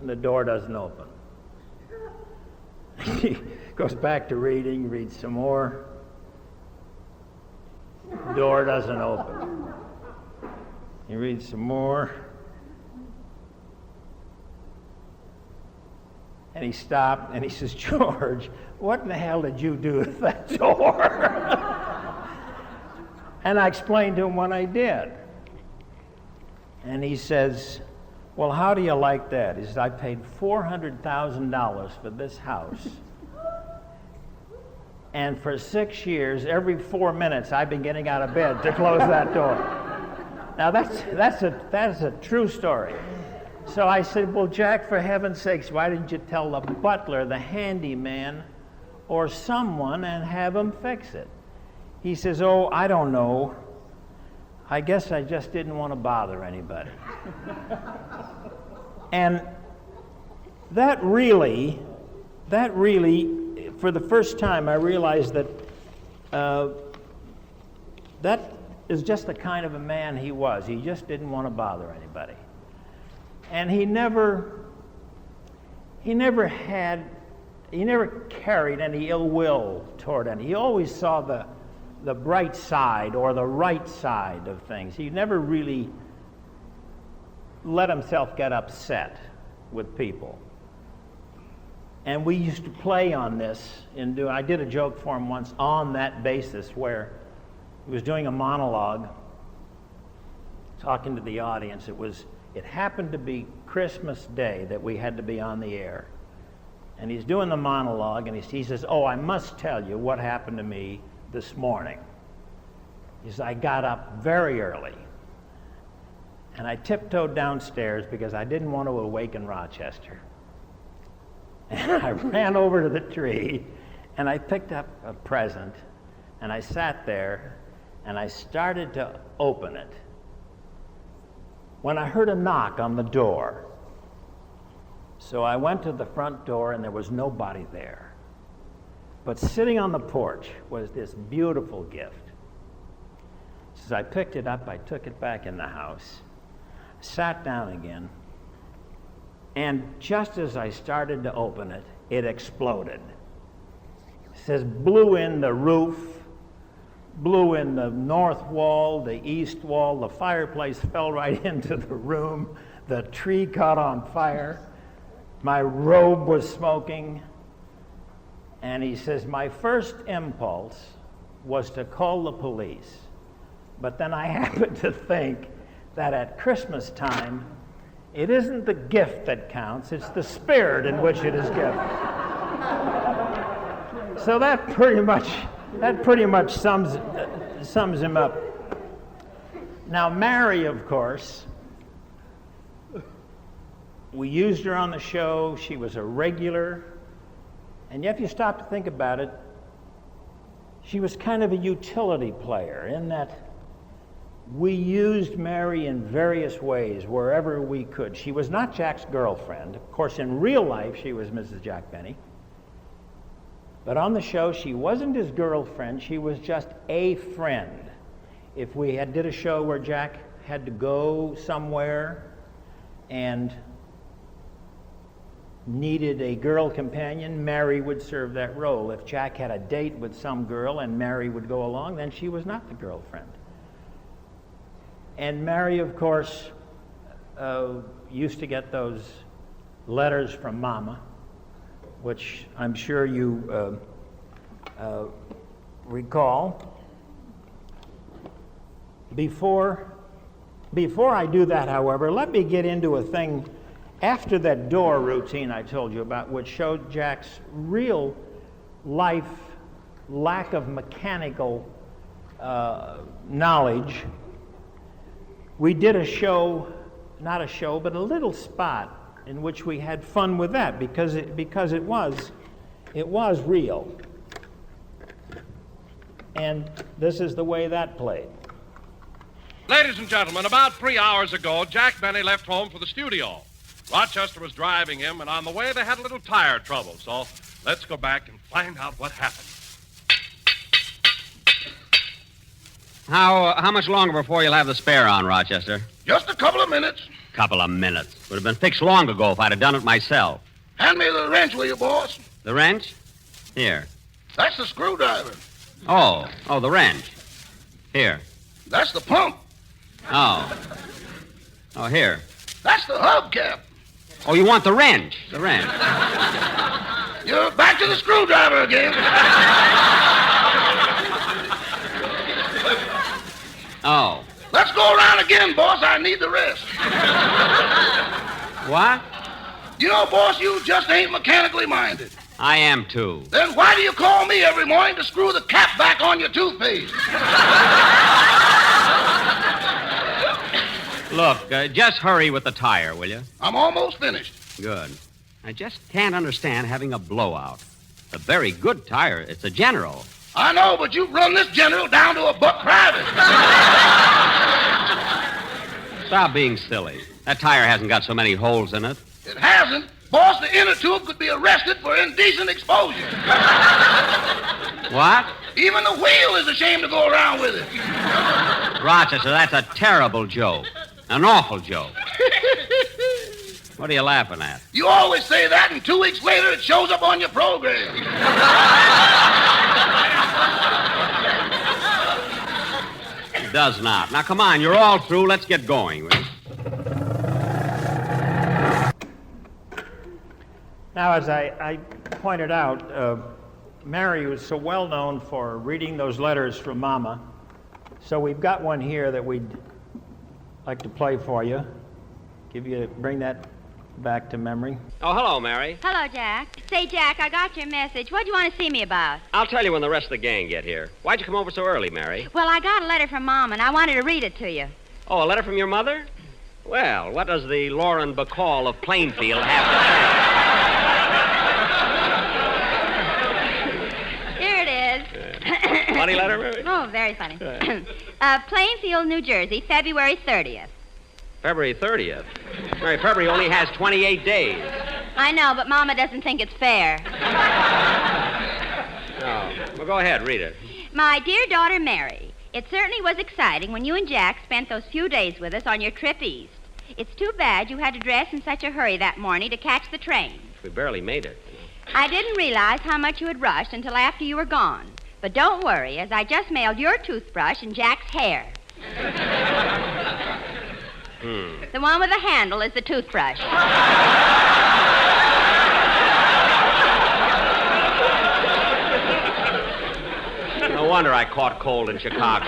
[SPEAKER 3] and the door doesn't open. He goes back to reading, reads some more. The door doesn't open. He reads some more. And he stopped and he says, George, what in the hell did you do with that door? And I explained to him what I did. And he says, well, how do you like that? He says, I paid $400,000 for this house. And for 6 years, every 4 minutes, I've been getting out of bed to close that door. Now, that's a true story. So I said, well, Jack, for heaven's sakes, why didn't you tell the butler, the handyman, or someone and have him fix it? He says, oh, I don't know. I guess I just didn't want to bother anybody. And that really, for the first time, I realized that that is just the kind of a man he was. He just didn't want to bother anybody. And he never carried any ill will toward any. He always saw the bright side or the right side of things. He never really let himself get upset with people. And we used to play on this. I did a joke for him once on that basis where he was doing a monologue, talking to the audience. It happened to be Christmas Day that we had to be on the air. And he's doing the monologue, and he says, oh, I must tell you what happened to me this morning. He says, I got up very early, and I tiptoed downstairs because I didn't want to awaken Rochester. And I ran over to the tree, and I picked up a present, and I sat there, and I started to open it when I heard a knock on the door. So I went to the front door, and there was nobody there. But sitting on the porch was this beautiful gift. As I picked it up, I took it back in the house, sat down again, and just as I started to open it, it exploded. It says, blew in the roof, blew in the north wall, the east wall, the fireplace fell right into the room, the tree caught on fire, my robe was smoking, and he says, my first impulse was to call the police, but then I happened to think that at Christmas time, it isn't the gift that counts, it's the spirit in which it is given. So that pretty much sums him up. Now, Mary, of course, we used her on the show. She was a regular. And yet, if you stop to think about it, she was kind of a utility player in that we used Mary in various ways wherever we could. She was not Jack's girlfriend. Of course, in real life, she was Mrs. Jack Benny. But on the show, she wasn't his girlfriend. She was just a friend. If we did a show where Jack had to go somewhere and needed a girl companion, Mary would serve that role. If Jack had a date with some girl and Mary would go along, then she was not the girlfriend. And Mary, of course, used to get those letters from Mama, which I'm sure you recall. Before I do that, however, let me get into a thing after that door routine I told you about, which showed Jack's real life lack of mechanical knowledge. We did a show, not a show, but a little spot in which we had fun with that because it was real. And this is the way that played.
[SPEAKER 4] Ladies and gentlemen, about 3 hours ago, Jack Benny left home for the studio. Rochester was driving him, and on the way they had a little tire trouble. So let's go back and find out what happened.
[SPEAKER 5] How much longer before you'll have the spare on, Rochester?
[SPEAKER 9] Just a couple of minutes.
[SPEAKER 5] Couple of minutes. Would have been fixed long ago if I'd have done it myself.
[SPEAKER 9] Hand me the wrench, will you, boss?
[SPEAKER 5] The wrench? Here.
[SPEAKER 9] That's the screwdriver.
[SPEAKER 5] Oh, the wrench. Here.
[SPEAKER 9] That's the pump.
[SPEAKER 5] Oh, here.
[SPEAKER 9] That's the hubcap.
[SPEAKER 5] Oh, you want the wrench? The wrench.
[SPEAKER 9] You're back to the screwdriver again.
[SPEAKER 5] Oh.
[SPEAKER 9] Let's go around again, boss. I need the rest.
[SPEAKER 5] What?
[SPEAKER 9] You know, boss, you just ain't mechanically minded.
[SPEAKER 5] I am, too.
[SPEAKER 9] Then why do you call me every morning to screw the cap back on your toothpaste?
[SPEAKER 5] Look, just hurry with the tire, will you?
[SPEAKER 9] I'm almost finished.
[SPEAKER 5] Good. I just can't understand having a blowout. A very good tire. It's a General.
[SPEAKER 9] I know, but you've run this General down to a buck private.
[SPEAKER 5] Stop being silly. That tire hasn't got so many holes in it.
[SPEAKER 9] It hasn't. Boss, the inner tube could be arrested for indecent exposure.
[SPEAKER 5] What?
[SPEAKER 9] Even the wheel is ashamed to go around with it.
[SPEAKER 5] Rochester, that's a terrible joke. An awful joke. What are you laughing at?
[SPEAKER 9] You always say that, and 2 weeks later it shows up on your program.
[SPEAKER 5] It does not. Now, come on, you're all through. Let's get going. Will you?
[SPEAKER 3] Now, as I pointed out, Mary was so well known for reading those letters from Mama. So we've got one here that we'd like to play for you. Bring that back to memory.
[SPEAKER 5] Oh, hello, Mary.
[SPEAKER 6] Hello, Jack. Say, Jack, I got your message. What do you want to see me about?
[SPEAKER 5] I'll tell you when the rest of the gang get here. Why'd you come over so early, Mary?
[SPEAKER 6] Well, I got a letter from Mom, and I wanted to read it to you.
[SPEAKER 5] Oh, a letter from your mother? Well, what does the Lauren Bacall of Plainfield have to say?
[SPEAKER 6] Here it is.
[SPEAKER 5] Funny letter, Mary?
[SPEAKER 6] Oh, very funny. Plainfield, New Jersey, February 30th.
[SPEAKER 5] February 30th? Mary, February only has 28 days.
[SPEAKER 6] I know, but Mama doesn't think it's fair.
[SPEAKER 5] Oh, well, go ahead, read it.
[SPEAKER 6] My dear daughter, Mary, it certainly was exciting when you and Jack spent those few days with us on your trip east. It's too bad you had to dress in such a hurry that morning to catch the train.
[SPEAKER 5] We barely made it.
[SPEAKER 6] I didn't realize how much you had rushed until after you were gone. But don't worry, as I just mailed your toothbrush and Jack's hair. The one with the handle is the toothbrush.
[SPEAKER 5] No wonder I caught cold in Chicago.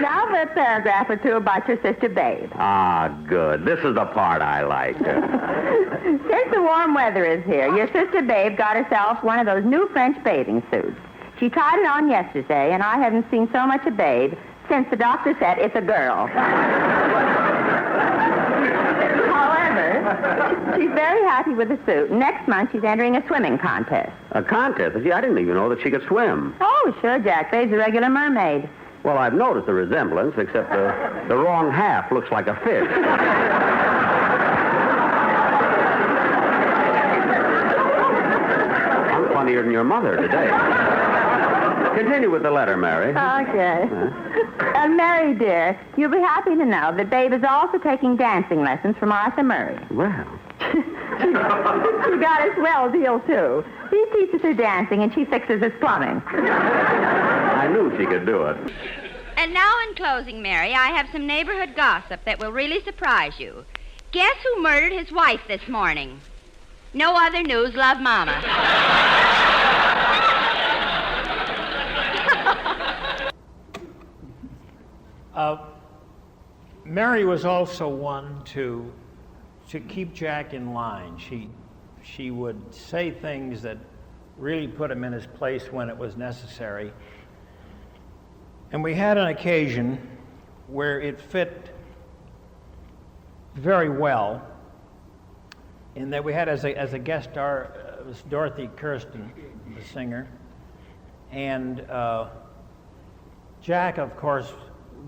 [SPEAKER 10] Now for a paragraph or two about your sister Babe.
[SPEAKER 5] Ah, good. This is the part I like.
[SPEAKER 10] Since the warm weather is here, your sister Babe got herself one of those new French bathing suits. She tried it on yesterday, and I haven't seen so much of Babe since the doctor said it's a girl. However, she's very happy with the suit. Next month, she's entering a swimming contest.
[SPEAKER 5] A contest? Gee, I didn't even know that she could swim.
[SPEAKER 10] Oh, sure, Jack. Babe's a regular mermaid.
[SPEAKER 5] Well, I've noticed the resemblance, except the wrong half looks like a fish. I'm funnier than your mother today. Continue with the letter, Mary.
[SPEAKER 10] Okay. Mary, dear, you'll be happy to know that Babe is also taking dancing lessons from Arthur Murray.
[SPEAKER 5] Well.
[SPEAKER 10] She got a swell deal, too. He teaches her dancing, and she fixes his plumbing.
[SPEAKER 5] I knew she could do it.
[SPEAKER 6] And now, in closing, Mary, I have some neighborhood gossip that will really surprise you. Guess who murdered his wife this morning? No other news. Love, Mama.
[SPEAKER 3] Mary was also one to keep Jack in line. She would say things that really put him in his place when it was necessary. And we had an occasion where it fit very well in that we had as a guest star was Dorothy Kirsten, the singer. And Jack, of course,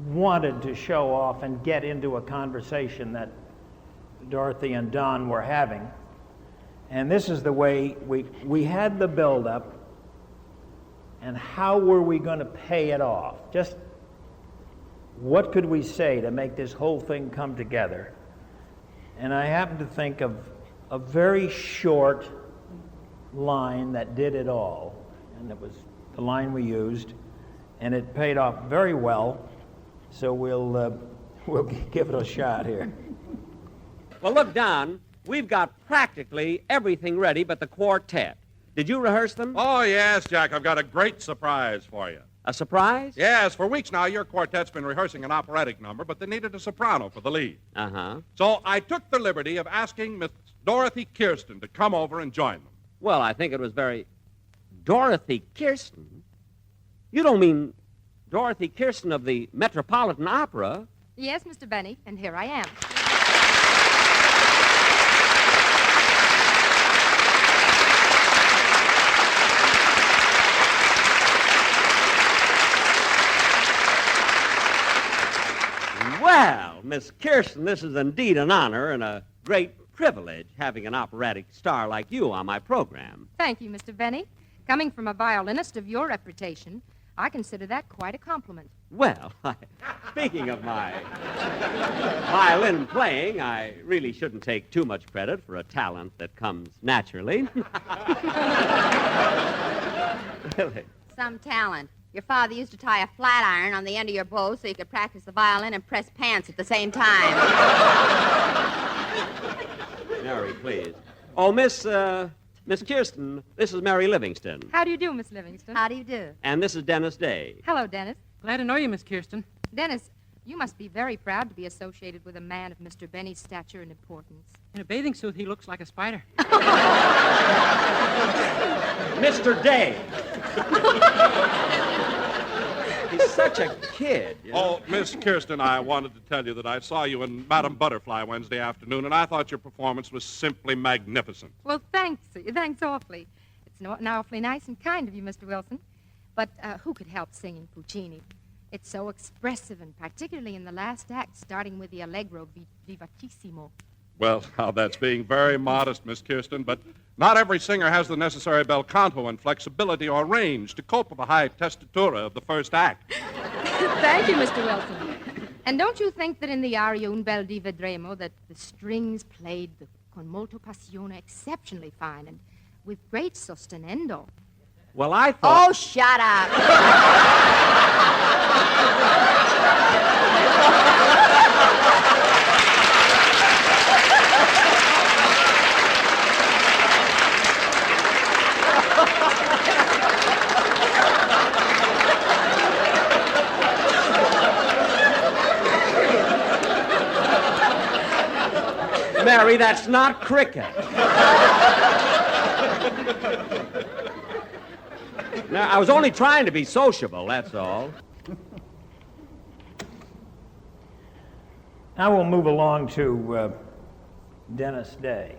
[SPEAKER 3] wanted to show off and get into a conversation that Dorothy and Don were having. And this is the way we had the build-up, and how were we going to pay it off? Just what could we say to make this whole thing come together? And I happened to think of a very short line that did it all, and it was the line we used, and it paid off very well, so we'll give it a shot here.
[SPEAKER 5] Well, look, Don, we've got practically everything ready but the quartet. Did you rehearse them?
[SPEAKER 4] Oh, yes, Jack. I've got a great surprise for you.
[SPEAKER 5] A surprise?
[SPEAKER 4] Yes, for weeks now, your quartet's been rehearsing an operatic number, but they needed a soprano for the lead.
[SPEAKER 5] Uh-huh.
[SPEAKER 4] So I took the liberty of asking Miss Dorothy Kirsten to come over and join them.
[SPEAKER 5] Well, I think it was very... Dorothy Kirsten? You don't mean Dorothy Kirsten of the Metropolitan Opera?
[SPEAKER 11] Yes, Mr. Benny, and here I am.
[SPEAKER 5] Well, Miss Kirsten, this is indeed an honor and a great privilege having an operatic star like you on my program.
[SPEAKER 11] Thank you, Mr. Benny. Coming from a violinist of your reputation, I consider that quite a compliment.
[SPEAKER 5] Well, speaking of my violin playing, I really shouldn't take too much credit for a talent that comes naturally. Really.
[SPEAKER 6] Some talent. Your father used to tie a flat iron on the end of your bow so you could practice the violin and press pants at the same time.
[SPEAKER 5] Mary, please. Oh, Miss Kirsten, this is Mary Livingston.
[SPEAKER 11] How do you do, Miss Livingston?
[SPEAKER 6] How do you do?
[SPEAKER 5] And this is Dennis Day.
[SPEAKER 11] Hello, Dennis.
[SPEAKER 8] Glad to know you, Miss Kirsten.
[SPEAKER 11] Dennis, you must be very proud to be associated with a man of Mr. Benny's stature and importance.
[SPEAKER 8] In a bathing suit, he looks like a spider.
[SPEAKER 5] Mr. Day. He's such a kid. You know?
[SPEAKER 4] Oh, Miss Kirsten, I wanted to tell you that I saw you in Madame Butterfly Wednesday afternoon, and I thought your performance was simply magnificent.
[SPEAKER 11] Well, thanks awfully. It's awfully nice and kind of you, Mr. Wilson. But who could help singing Puccini? It's so expressive, and particularly in the last act, starting with the Allegro vivatissimo.
[SPEAKER 4] Well, now that's being very modest, Miss Kirsten, but not every singer has the necessary bel canto and flexibility or range to cope with the high tessitura of the first act.
[SPEAKER 11] Thank you, Mr. Wilson. And don't you think that in the aria Un bel di vedremo that the strings played con molto passione exceptionally fine and with great sostenendo?
[SPEAKER 5] Well, I thought...
[SPEAKER 6] Oh, shut up.
[SPEAKER 5] Mary, that's not cricket. Now, I was only trying to be sociable, that's all.
[SPEAKER 3] Now we'll move along to Dennis Day.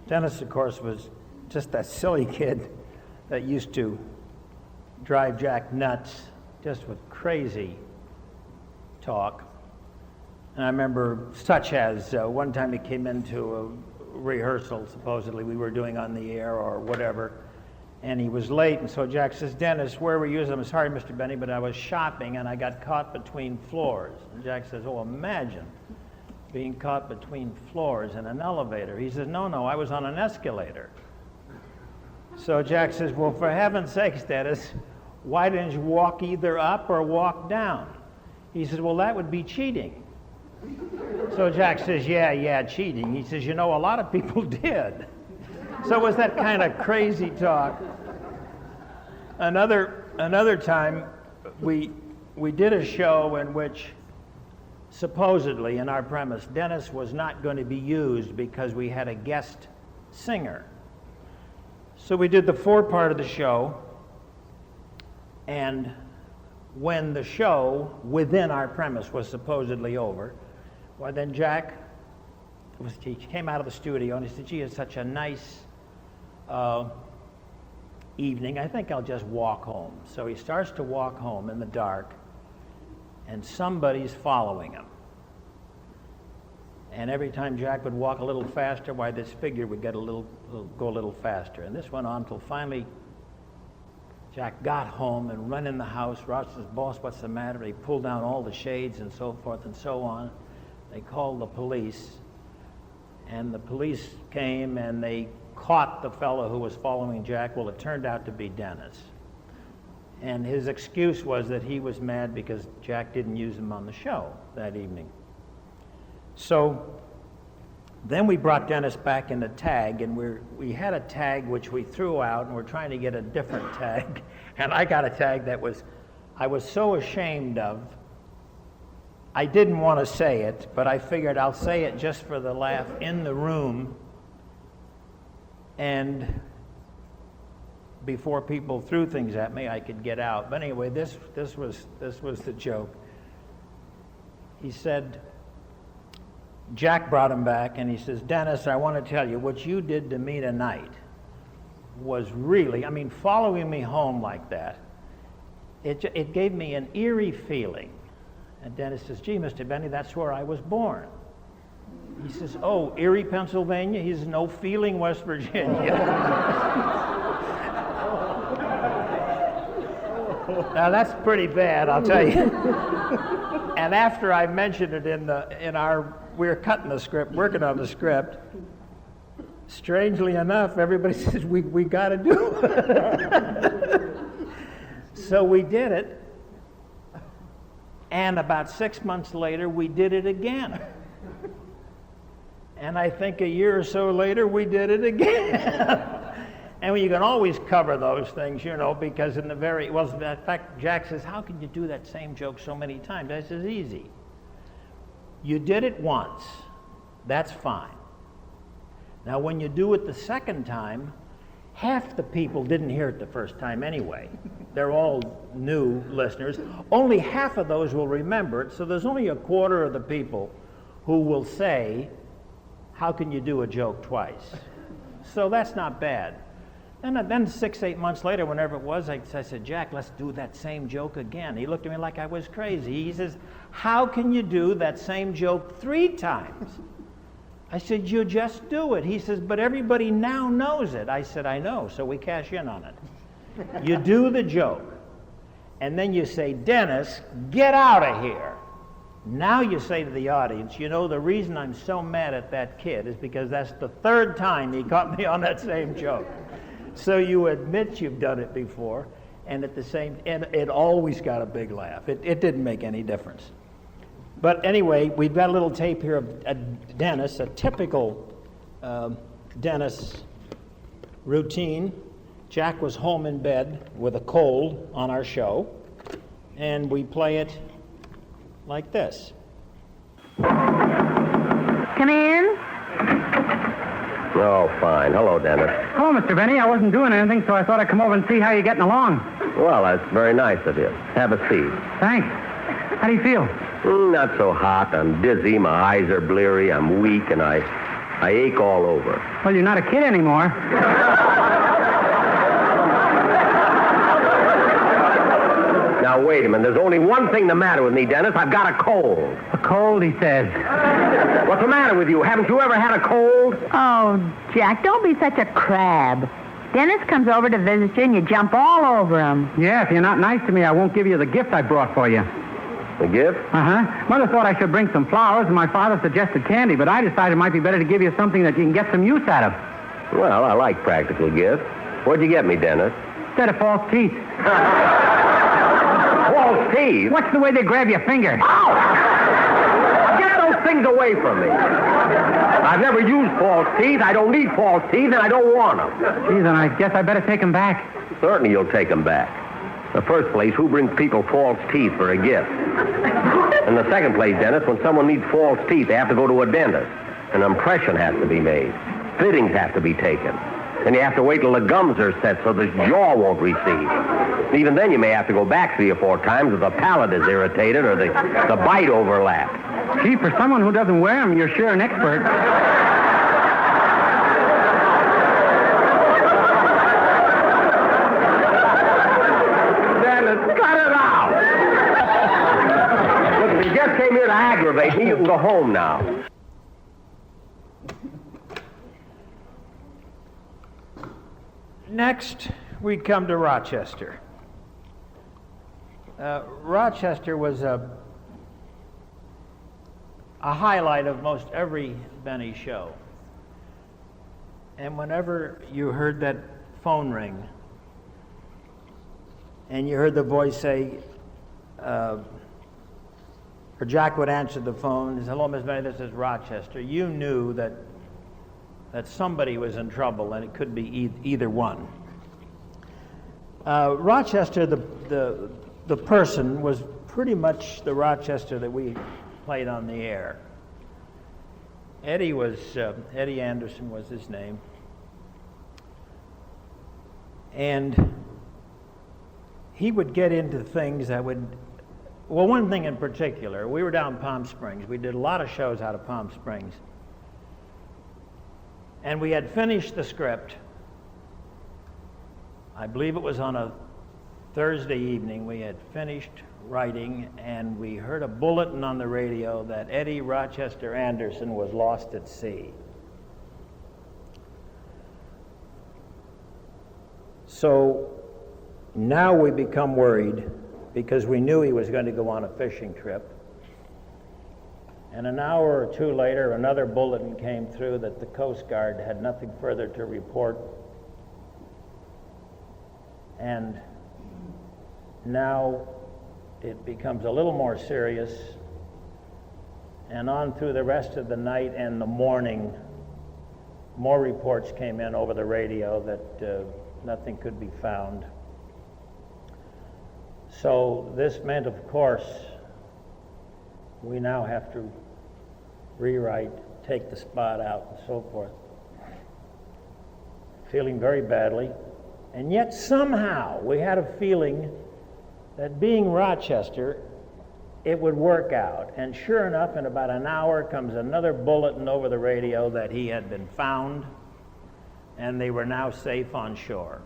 [SPEAKER 3] Dennis, of course, was just that silly kid that used to drive Jack nuts just with crazy talk. And I remember, such as one time he came into a rehearsal, supposedly we were doing on the air or whatever, and he was late, and so Jack says, Dennis, where were you? I'm sorry, Mr. Benny, but I was shopping and I got caught between floors. And Jack says, oh, imagine being caught between floors in an elevator. He says, no, I was on an escalator. So Jack says, well, for heaven's sakes, Dennis, why didn't you walk either up or walk down? He says, well, that would be cheating. So Jack says, yeah, cheating. He says, you know, a lot of people did. So it was that kind of crazy talk. Another time, we did a show in which, supposedly, in our premise, Dennis was not going to be used because we had a guest singer. So we did the fore-part of the show, and when the show, within our premise, was supposedly over, well, then Jack he came out of the studio and he said, gee, it's such a nice evening. I think I'll just walk home. So he starts to walk home in the dark, and somebody's following him. And every time Jack would walk a little faster, why, this figure would get go a little faster. And this went on until finally Jack got home and run in the house. Ross says, "Boss, what's the matter?" He pulled down all the shades and so forth and so on. They called the police, and the police came and they caught the fellow who was following Jack. Well, it turned out to be Dennis. And his excuse was that he was mad because Jack didn't use him on the show that evening. So then we brought Dennis back in the tag, and we had a tag which we threw out, and we're trying to get a different tag. And I got a tag that I was so ashamed of. I didn't want to say it, but I figured I'll say it just for the laugh in the room, and before people threw things at me, I could get out. But anyway, this was the joke. He said, Jack brought him back, and he says, "Dennis, I want to tell you, what you did to me tonight was really, following me home like that, it gave me an eerie feeling." And Dennis says, "Gee, Mr. Benny, that's where I was born." He says, "Oh, Erie, Pennsylvania?" He says, "No, Feeling, West Virginia." Now that's pretty bad, I'll tell you. And after I mentioned it we were cutting the script, working on the script, strangely enough, everybody says, we got to do it. So we did it, and about 6 months later, we did it again. And I think a year or so later, we did it again. And you can always cover those things, because in fact, Jack says, "How can you do that same joke so many times?" I says, "Easy. You did it once. That's fine. Now, when you do it the second time, half the people didn't hear it the first time anyway. They're all new listeners. Only half of those will remember it, so there's only a quarter of the people who will say, 'How can you do a joke twice?' So that's not bad." And then 6-8 months later, whenever it was, I said, "Jack, let's do that same joke again." He looked at me like I was crazy. He says, "How can you do that same joke 3 times? I said, "You just do it." He says, "But everybody now knows it." I said, "I know, so we cash in on it." You do the joke, and then you say, "Dennis, get out of here." Now you say to the audience, the reason I'm so mad at that kid is because that's the 3rd time he caught me on that same joke. So you admit you've done it before, and and it always got a big laugh. It didn't make any difference. But anyway, we've got a little tape here of Dennis, a typical Dennis routine. Jack was home in bed with a cold on our show, and we play it like this.
[SPEAKER 10] Come in.
[SPEAKER 5] Oh, fine. Hello, Dennis.
[SPEAKER 8] Hello, Mr. Benny. I wasn't doing anything, so I thought I'd come over and see how you're getting along.
[SPEAKER 5] Well, that's very nice of you. Have a seat.
[SPEAKER 8] Thanks. How do you feel?
[SPEAKER 5] Not so hot. I'm dizzy. My eyes are bleary. I'm weak, and I ache all over.
[SPEAKER 8] Well, you're not a kid anymore.
[SPEAKER 5] Now, wait a minute. There's only one thing the matter with me, Dennis. I've got a cold.
[SPEAKER 8] A cold, he says.
[SPEAKER 5] What's the matter with you? Haven't you ever had a cold?
[SPEAKER 10] Oh, Jack, don't be such a crab. Dennis comes over to visit you, and you jump all over him.
[SPEAKER 8] Yeah, if you're not nice to me, I won't give you the gift I brought for you.
[SPEAKER 5] The gift?
[SPEAKER 8] Uh-huh. Mother thought I should bring some flowers, and my father suggested candy, but I decided it might be better to give you something that you can get some use out of.
[SPEAKER 5] Well, I like practical gifts. What'd you get me, Dennis?
[SPEAKER 8] Instead of false teeth.
[SPEAKER 5] False teeth?
[SPEAKER 8] What's the way they grab your finger?
[SPEAKER 5] Ow! Get those things away from me. I've never used false teeth. I don't need false teeth, and I don't want them.
[SPEAKER 8] Gee, then I guess I better take them back.
[SPEAKER 5] Certainly you'll take them back. In the first place, who brings people false teeth for a gift? In the second place, Dennis, when someone needs false teeth, they have to go to a dentist. An impression has to be made. Fittings have to be taken. Then you have to wait till the gums are set so the jaw won't recede. Even then, you may have to go back 3 or 4 times if the palate is irritated or the bite overlapped.
[SPEAKER 8] Gee, for someone who doesn't wear them, you're sure an expert.
[SPEAKER 5] Dennis, cut it out! Look, you just came here to aggravate me. You can go home now.
[SPEAKER 3] Next, we come to Rochester. Rochester was a highlight of most every Benny show. And whenever you heard that phone ring, and you heard the voice say, or Jack would answer the phone, and say, "Hello, Miss Benny, this is Rochester," you knew that somebody was in trouble, and it could be either one. Rochester, the person, was pretty much the Rochester that we played on the air. Eddie Anderson was his name. And he would get into things that would, well, one thing in particular, we were down in Palm Springs. We did a lot of shows out of Palm Springs. And we had finished the script. I believe it was on a Thursday evening. We had finished writing, and we heard a bulletin on the radio that Eddie Rochester Anderson was lost at sea. So now we become worried because we knew he was going to go on a fishing trip. And an hour or two later, another bulletin came through that the Coast Guard had nothing further to report. And now it becomes a little more serious. And on through the rest of the night and the morning, more reports came in over the radio that nothing could be found. So this meant, of course, we now have to rewrite, take the spot out, and so forth. Feeling very badly. And yet somehow we had a feeling that being Rochester, it would work out. And sure enough, in about an hour comes another bulletin over the radio that he had been found and they were now safe on shore.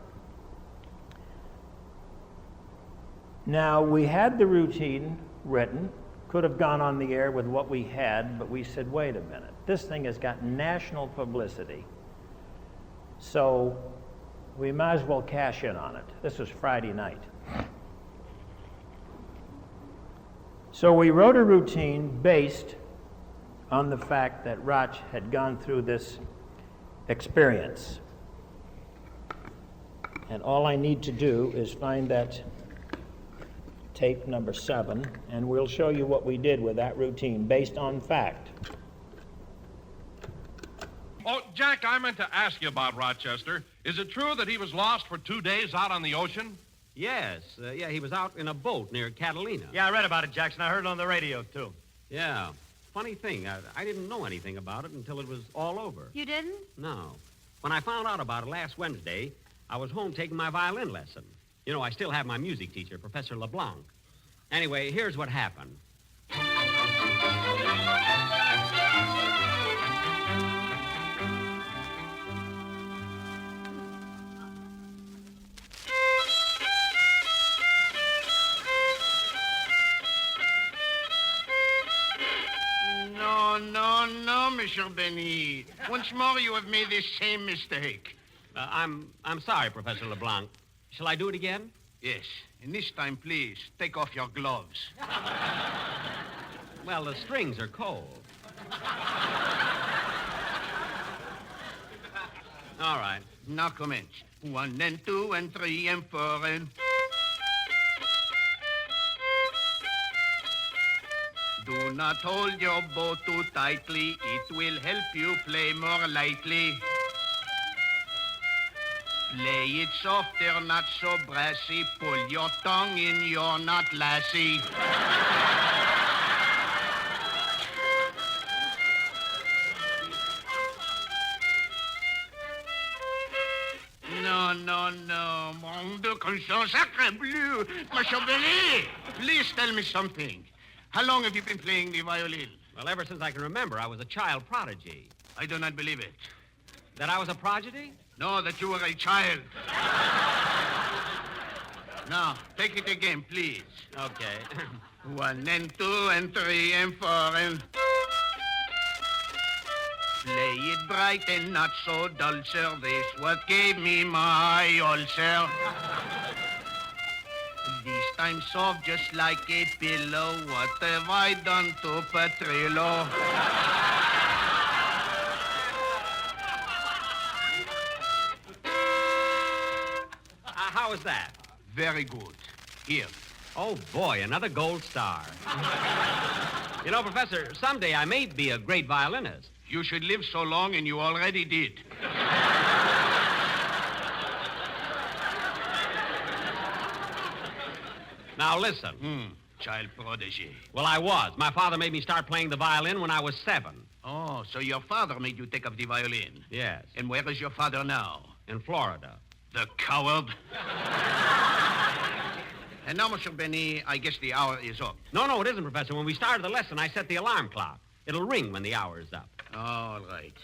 [SPEAKER 3] Now, we had the routine written, could have gone on the air with what we had, but we said, wait a minute, this thing has got national publicity, so we might as well cash in on it. This was Friday night. So we wrote a routine based on the fact that Roch had gone through this experience. And all I need to do is find that tape number 7, and we'll show you what we did with that routine based on fact.
[SPEAKER 4] Oh, Jack, I meant to ask you about Rochester. Is it true that he was lost for 2 days out on the ocean?
[SPEAKER 5] Yes. He was out in a boat near Catalina.
[SPEAKER 12] Yeah, I read about it, Jackson. I heard it on the radio, too.
[SPEAKER 5] Yeah. Funny thing, I didn't know anything about it until it was all over.
[SPEAKER 6] You didn't?
[SPEAKER 5] No. When I found out about it last Wednesday, I was home taking my violin lesson. You know, I still have my music teacher, Professor LeBlanc. Anyway, here's what happened.
[SPEAKER 9] No, Monsieur Benny. Once more, you have made the same mistake.
[SPEAKER 5] I'm sorry, Professor LeBlanc. Shall I do it again?
[SPEAKER 9] Yes, and this time, please, take off your gloves.
[SPEAKER 5] Well, the strings are cold. All right.
[SPEAKER 9] Now commence. 1 and 2 and 3 and 4 and... Do not hold your bow too tightly. It will help you play more lightly. Play it softer, not so brassy. Pull your tongue in, you're not lassie. No. Mon Dieu, conscience, sacre bleu. Monsieur Benny, please tell me something. How long have you been playing the violin?
[SPEAKER 5] Well, ever since I can remember, I was a child prodigy.
[SPEAKER 9] I do not believe it.
[SPEAKER 5] That I was a prodigy?
[SPEAKER 9] No, that you were a child. Now, take it again, please.
[SPEAKER 5] Okay.
[SPEAKER 9] 1 and 2 and 3 and 4 and... Play it bright and not so dull, sir. This what gave me my ulcer. This time soft just like a pillow. What have I done to Petrillo?
[SPEAKER 5] How was that?
[SPEAKER 9] Very good. Here.
[SPEAKER 5] Oh, boy, another gold star. You know, Professor, someday I may be a great violinist.
[SPEAKER 9] You should live so long, and you already did.
[SPEAKER 5] Now, listen.
[SPEAKER 9] Child prodigy.
[SPEAKER 5] Well, I was. My father made me start playing the violin when I was 7.
[SPEAKER 9] Oh, so your father made you take up the violin?
[SPEAKER 5] Yes.
[SPEAKER 9] And where is your father now?
[SPEAKER 5] In Florida.
[SPEAKER 9] The coward. And now, Monsieur Benny, I guess the hour is up.
[SPEAKER 5] No, it isn't, Professor. When we started the lesson, I set the alarm clock. It'll ring when the hour is up.
[SPEAKER 9] All right.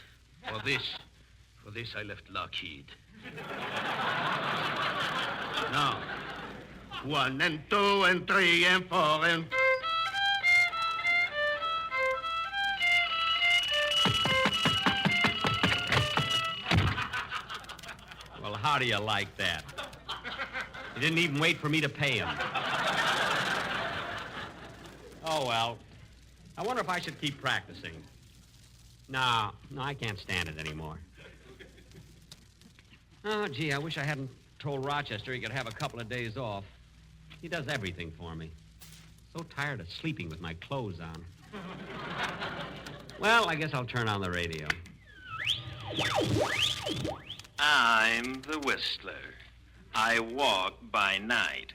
[SPEAKER 9] For this I left Lockheed. Now, 1 and 2 and 3 and 4 and...
[SPEAKER 5] Well, how do you like that? He didn't even wait for me to pay him. Oh, well. I wonder if I should keep practicing. No, I can't stand it anymore. Oh, gee, I wish I hadn't told Rochester he could have a couple of days off. He does everything for me. So tired of sleeping with my clothes on. Well, I guess I'll turn on the radio.
[SPEAKER 13] I'm the Whistler. I walk by night.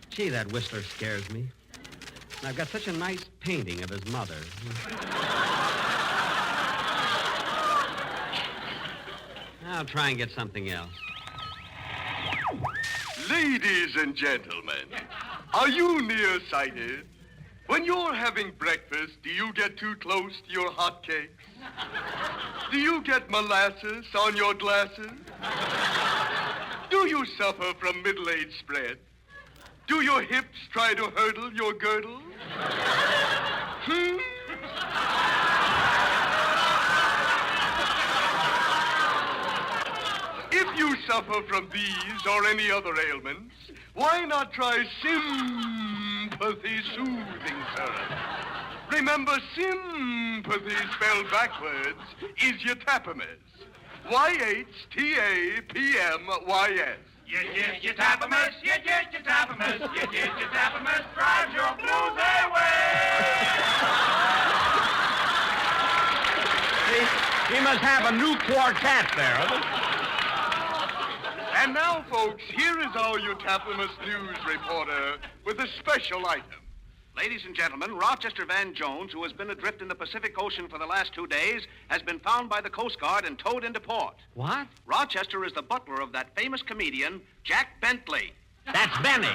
[SPEAKER 5] Gee, that Whistler scares me. And I've got such a nice painting of his mother. I'll try and get something else.
[SPEAKER 14] Ladies and gentlemen, are you nearsighted? When you're having breakfast, do you get too close to your hotcakes? Do you get molasses on your glasses? Do you suffer from middle-age spread? Do your hips try to hurdle your girdle? If you suffer from these or any other ailments, why not try sympathy soothing syrup? Remember, sympathy spelled backwards is yatapamus. Y-H-T-A-P-M-Y-S.
[SPEAKER 9] Yatapamus, yatapamus, yatapamus, drives your blues away.
[SPEAKER 5] He must have a new quartet there.
[SPEAKER 14] And now, folks, here is our Utapamus news reporter with a special item.
[SPEAKER 9] Ladies and gentlemen, Rochester Van Jones, who has been adrift in the Pacific Ocean for the last 2 days, has been found by the Coast Guard and towed into port.
[SPEAKER 5] What?
[SPEAKER 9] Rochester is the butler of that famous comedian, Jack Bentley.
[SPEAKER 5] That's Benny.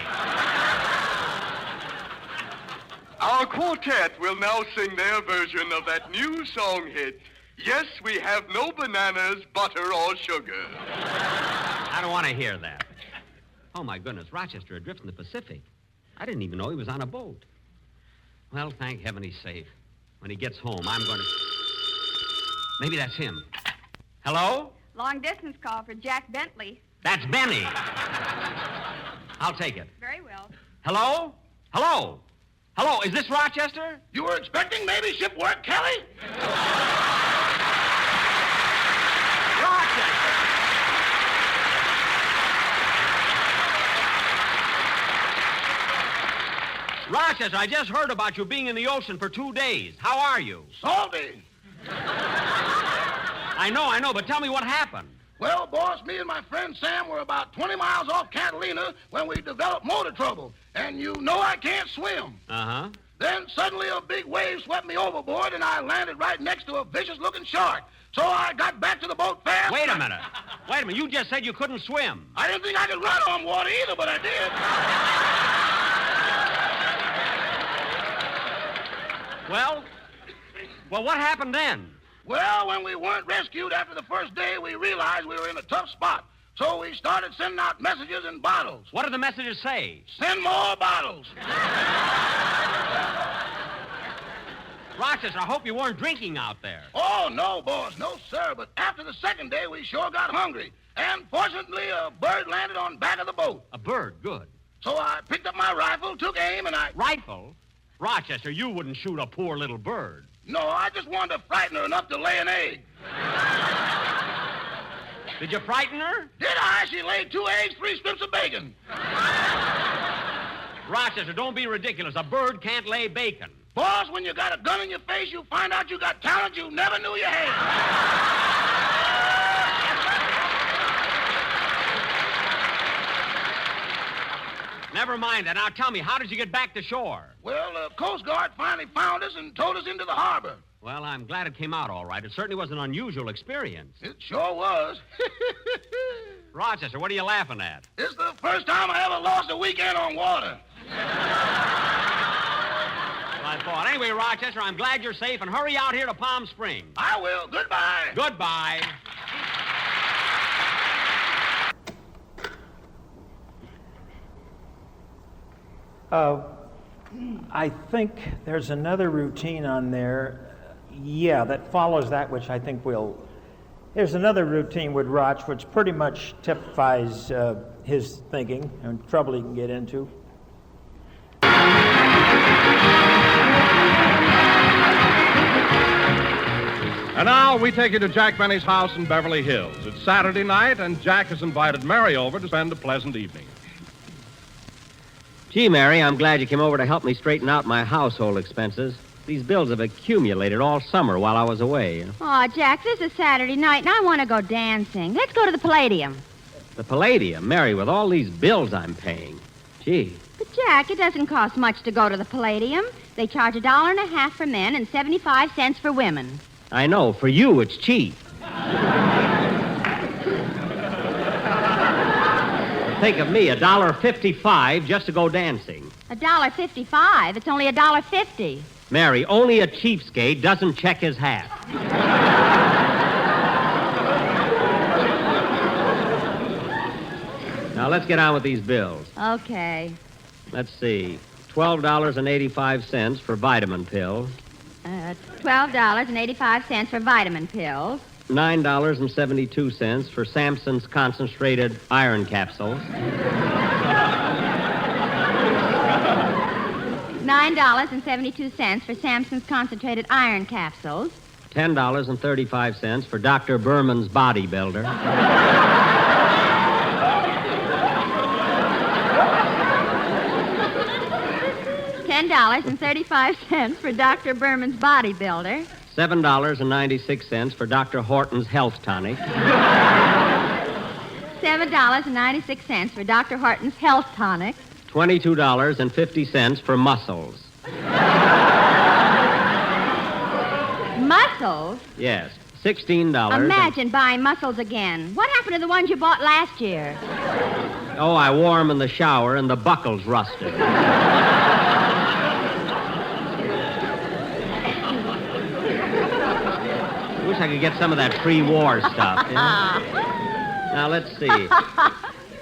[SPEAKER 14] Our quartet will now sing their version of that new song hit, Yes, We Have No Bananas, Butter, or Sugar.
[SPEAKER 5] I don't want to hear that. Oh, my goodness, Rochester adrift in the Pacific. I didn't even know he was on a boat. Well, thank heaven he's safe. When he gets home, I'm going to... Maybe that's him. Hello?
[SPEAKER 6] Long distance call for Jack Bentley.
[SPEAKER 5] That's Benny. I'll take it.
[SPEAKER 6] Very well.
[SPEAKER 5] Hello? Hello? Hello, is this Rochester?
[SPEAKER 9] You were expecting Navy ship work, Kelly?
[SPEAKER 5] Rochester! Rochester, I just heard about you being in the ocean for 2 days. How are you?
[SPEAKER 9] Salty.
[SPEAKER 5] I know, but tell me what happened.
[SPEAKER 9] Well, boss, me and my friend Sam were about 20 miles off Catalina when we developed motor trouble. And you know I can't swim.
[SPEAKER 5] Uh-huh.
[SPEAKER 9] Then suddenly a big wave swept me overboard and I landed right next to a vicious-looking shark. So I got back to the boat fast.
[SPEAKER 5] Wait a minute. You just said you couldn't swim.
[SPEAKER 9] I didn't think I could run on water either, but I did.
[SPEAKER 5] Well, what happened then?
[SPEAKER 9] Well, when we weren't rescued after the first day, we realized we were in a tough spot. So we started sending out messages in bottles.
[SPEAKER 5] What did the messages say?
[SPEAKER 9] Send more bottles.
[SPEAKER 5] Rochester, I hope you weren't drinking out there.
[SPEAKER 9] Oh, no, boss. No, sir. But after the second day, we sure got hungry. And fortunately, a bird landed on back of the boat.
[SPEAKER 5] A bird, good.
[SPEAKER 9] So I picked up my rifle, took aim, and I...
[SPEAKER 5] Rifle? Rochester, you wouldn't shoot a poor little bird.
[SPEAKER 9] No, I just wanted to frighten her enough to lay an egg.
[SPEAKER 5] Did you frighten her?
[SPEAKER 9] Did I? She laid 2 eggs, 3 strips of bacon.
[SPEAKER 5] Rochester, don't be ridiculous. A bird can't lay bacon.
[SPEAKER 9] Boss, when you got a gun in your face, you find out you got talent you never knew you had.
[SPEAKER 5] Never mind that. Now tell me, how did you get back to shore?
[SPEAKER 9] Well, the Coast Guard finally found us and towed us into the harbor.
[SPEAKER 5] Well, I'm glad it came out all right. It certainly was an unusual experience.
[SPEAKER 9] It sure was.
[SPEAKER 5] Rochester, what are you laughing at?
[SPEAKER 9] It's the first time I ever lost a weekend on water.
[SPEAKER 5] I thought. Anyway, Rochester, I'm glad you're safe, and hurry out here to Palm Springs.
[SPEAKER 9] I will. Goodbye.
[SPEAKER 5] Goodbye.
[SPEAKER 3] I think there's another routine on there, that follows that, which I think there's another routine with Roch, which pretty much typifies his thinking and trouble he can get into.
[SPEAKER 4] And now we take you to Jack Benny's house in Beverly Hills. It's Saturday night, and Jack has invited Mary over to spend a pleasant evening.
[SPEAKER 5] Gee, Mary, I'm glad you came over to help me straighten out my household expenses. These bills have accumulated all summer while I was away.
[SPEAKER 6] Oh, Jack, this is Saturday night, and I want to go dancing. Let's go to the Palladium.
[SPEAKER 5] The Palladium? Mary, with all these bills I'm paying. Gee.
[SPEAKER 6] But, Jack, it doesn't cost much to go to the Palladium. They charge $1.50 for men and 75 cents for women.
[SPEAKER 5] I know. For you, it's cheap. Think of me, $1.55 just to go dancing.
[SPEAKER 6] $1.55? It's only $1.50.
[SPEAKER 5] Mary, only a cheapskate doesn't check his hat. Now, let's get on with these bills.
[SPEAKER 6] Okay.
[SPEAKER 5] Let's see. $12.85 for vitamin pills.
[SPEAKER 6] $12.85 for vitamin pills.
[SPEAKER 5] $9.72 for Samson's concentrated iron capsules.
[SPEAKER 6] $9.72 for Samson's concentrated iron capsules.
[SPEAKER 5] $10.35 for Dr. Berman's bodybuilder.
[SPEAKER 6] $10.35 for Dr. Berman's bodybuilder.
[SPEAKER 5] $7.96 for Dr. Horton's health tonic.
[SPEAKER 6] $7.96 for Dr. Horton's health tonic.
[SPEAKER 5] $22.50 for muscles.
[SPEAKER 6] Muscles?
[SPEAKER 5] Yes, $16.
[SPEAKER 6] Imagine buying muscles again. What happened to the ones you bought last year?
[SPEAKER 5] Oh, I wore them in the shower and the buckles rusted. Wish I could get some of that pre-war stuff. Now, let's see.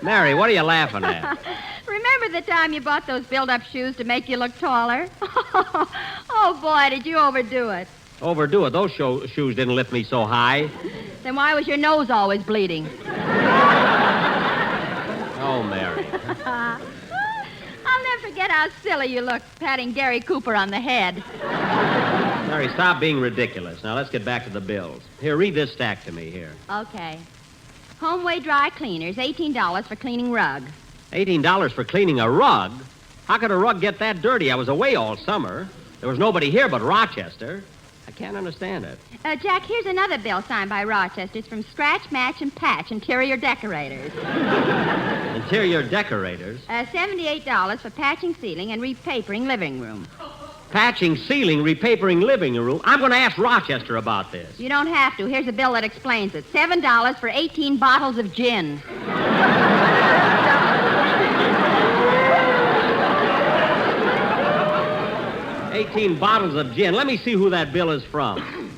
[SPEAKER 5] Mary, what are you laughing at?
[SPEAKER 6] Remember the time you bought those build-up shoes to make you look taller? Oh, boy, did you overdo it.
[SPEAKER 5] Overdo it? Those shoes didn't lift me so high.
[SPEAKER 6] Then why was your nose always bleeding?
[SPEAKER 5] Oh, Mary.
[SPEAKER 6] I'll never forget how silly you looked patting Gary Cooper on the head.
[SPEAKER 5] Mary, stop being ridiculous. Now, let's get back to the bills. Here, read this stack to me here.
[SPEAKER 6] Okay. Homeway Dry Cleaners, $18 for cleaning rug.
[SPEAKER 5] $18 for cleaning a rug? How could a rug get that dirty? I was away all summer. There was nobody here but Rochester. I can't understand it.
[SPEAKER 6] Jack, here's another bill signed by Rochester. It's from Scratch, Match, and Patch Interior Decorators.
[SPEAKER 5] Interior Decorators?
[SPEAKER 6] $78 for patching ceiling and repapering living room.
[SPEAKER 5] Patching ceiling, repapering living room? I'm going to ask Rochester about this.
[SPEAKER 6] You don't have to. Here's a bill that explains it. $7 for 18 bottles of gin.
[SPEAKER 5] 18 bottles of gin. Let me see who that bill is from.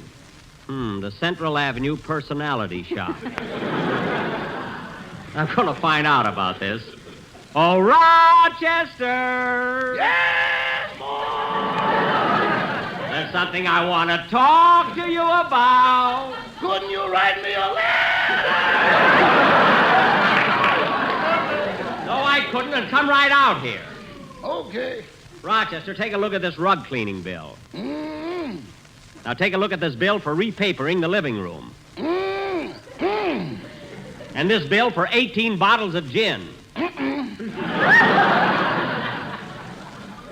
[SPEAKER 5] The Central Avenue Personality Shop. I'm going to find out about this. Oh, Rochester!
[SPEAKER 9] Yes, boy!
[SPEAKER 5] There's something I want to talk to you about.
[SPEAKER 9] Couldn't you write me a letter?
[SPEAKER 5] No, I couldn't, and come right out here.
[SPEAKER 9] Okay.
[SPEAKER 5] Rochester, take a look at this rug cleaning bill.
[SPEAKER 9] Mm-hmm.
[SPEAKER 5] Now take a look at this bill for repapering the living room.
[SPEAKER 9] Mm-hmm.
[SPEAKER 5] And this bill for 18 bottles of gin.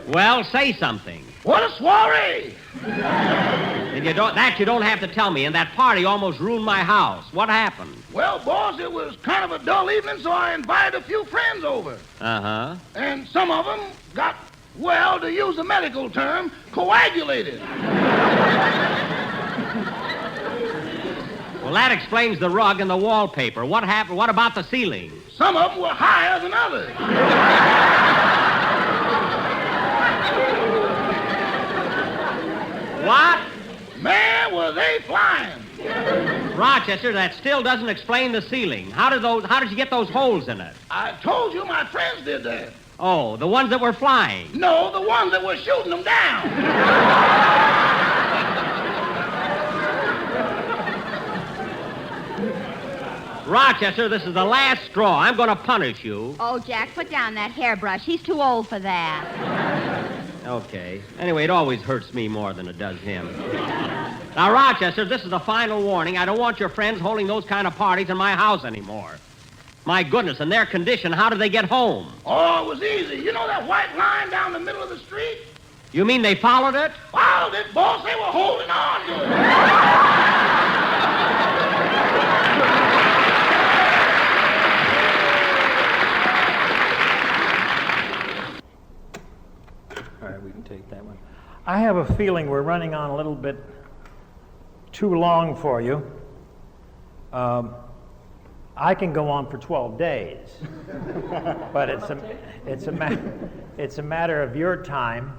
[SPEAKER 5] Well, say something.
[SPEAKER 9] What a soiree!
[SPEAKER 5] And you don't have to tell me. And that party almost ruined my house. What happened?
[SPEAKER 9] Well, boss, it was kind of a dull evening, so I invited a few friends over.
[SPEAKER 5] Uh-huh.
[SPEAKER 9] And some of them got, well, to use a medical term, coagulated.
[SPEAKER 5] Well, that explains the rug and the wallpaper. What happened? What about the ceiling?
[SPEAKER 9] Some of them were higher than others.
[SPEAKER 5] What?
[SPEAKER 9] Man, were they flying.
[SPEAKER 5] Rochester, that still doesn't explain the ceiling. How did you get those holes in it?
[SPEAKER 9] I told you my friends did that.
[SPEAKER 5] Oh, the ones that were flying.
[SPEAKER 9] No, the ones that were shooting them down.
[SPEAKER 5] Rochester, this is the last straw. I'm going to punish you.
[SPEAKER 6] Oh, Jack, put down that hairbrush. He's too old for that.
[SPEAKER 5] Okay. Anyway, it always hurts me more than it does him. Now, Rochester, this is the final warning. I don't want your friends holding those kind of parties in my house anymore. My goodness, in their condition, how did they get home?
[SPEAKER 9] Oh, it was easy. You know that white line down the middle of the street?
[SPEAKER 5] You mean they followed it?
[SPEAKER 9] Followed it, boss. They were holding on to it.
[SPEAKER 3] All right, we can take that one. I have a feeling we're running on a little bit too long for you. I can go on for 12 days, but it's a matter of your time,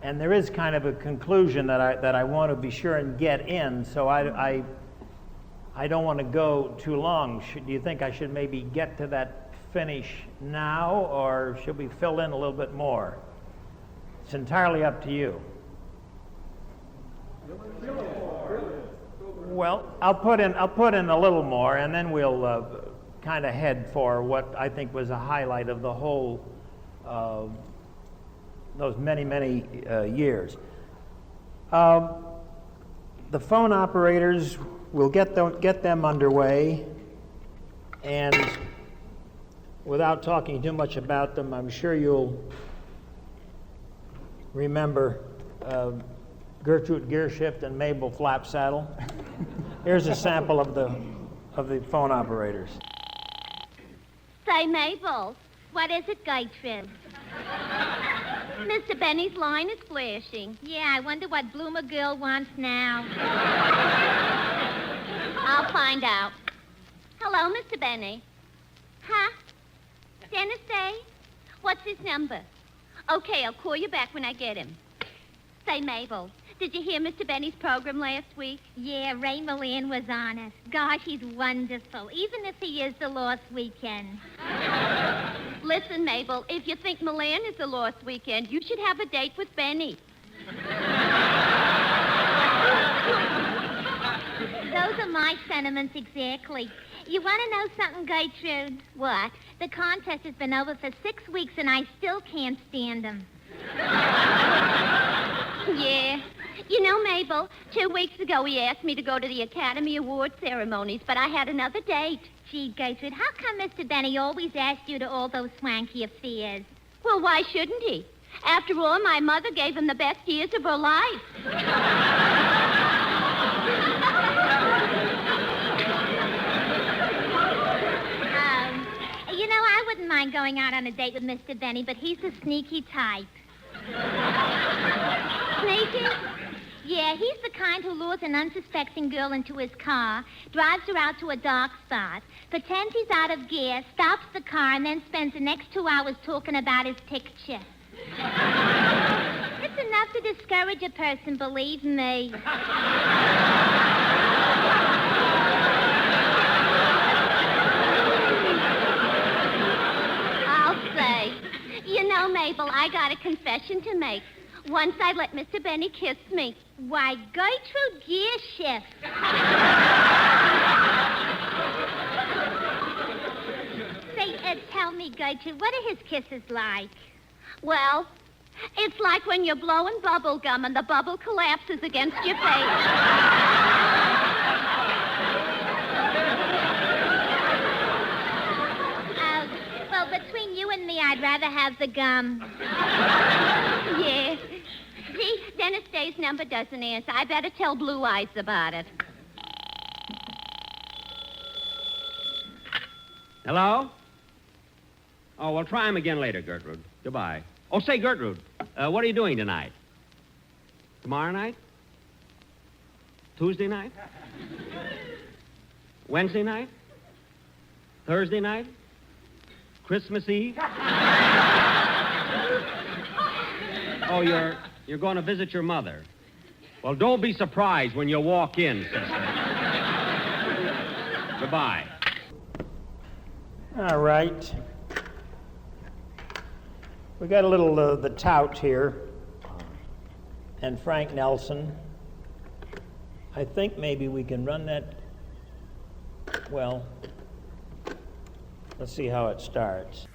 [SPEAKER 3] and there is kind of a conclusion that I want to be sure and get in. So I don't want to go too long. Do you think I should maybe get to that finish now, or should we fill in a little bit more? It's entirely up to you. Well, I'll put in a little more, and then we'll kind of head for what I think was a highlight of the whole those many years. The phone operators, we'll get them underway, and without talking too much about them, I'm sure you'll remember Gertrude Gearshift and Mabel Flapsaddle. Here's a sample of the phone operators.
[SPEAKER 15] Say, Mabel, what is it, Gertrude? Mr. Benny's line is flashing. Yeah, I wonder what Bloomer Girl wants now. I'll find out. Hello, Mr. Benny. Huh? Dennis Day? What's his number? Okay, I'll call you back when I get him. Say, Mabel, did you hear Mr. Benny's program last week? Yeah, Ray Millan was on us. Gosh, he's wonderful, even if he is the Lost Weekend. Listen, Mabel, if you think Millan is the Lost Weekend, you should have a date with Benny. Those are my sentiments exactly. You want to know something, Gertrude? What? The contest has been over for 6 weeks, and I still can't stand him. Yeah. You know, Mabel, 2 weeks ago he asked me to go to the Academy Award ceremonies, but I had another date. Gee, Gertrude, how come Mr. Benny always asks you to all those swanky affairs? Well, why shouldn't he? After all, my mother gave him the best years of her life. You know, I wouldn't mind going out on a date with Mr. Benny, but he's a sneaky type. Sneaky? Yeah, he's the kind who lures an unsuspecting girl into his car, drives her out to a dark spot, pretends he's out of gas, stops the car, and then spends the next 2 hours talking about his picture. It's enough to discourage a person, believe me. know, Mabel, I got a confession to make. Once I let Mr. Benny kiss me. Why, Gertrude Gearshift. Say, tell me, Gertrude, what are his kisses like? Well, it's like when you're blowing bubble gum and the bubble collapses against your face. Well, between you and me, I'd rather have the gum. Yeah. Gee, Dennis Day's number doesn't answer. I better tell Blue Eyes about it.
[SPEAKER 5] Hello? Oh, well, try him again later, Gertrude. Goodbye. Oh, say, Gertrude, what are you doing tonight? Tomorrow night? Tuesday night? Wednesday night? Thursday night? Christmas Eve? Oh, you're going to visit your mother. Well, don't be surprised when you walk in, sister. Goodbye.
[SPEAKER 3] All right. We got a little the Tout here, and Frank Nelson. I think maybe we can run that. Well, let's see how it starts.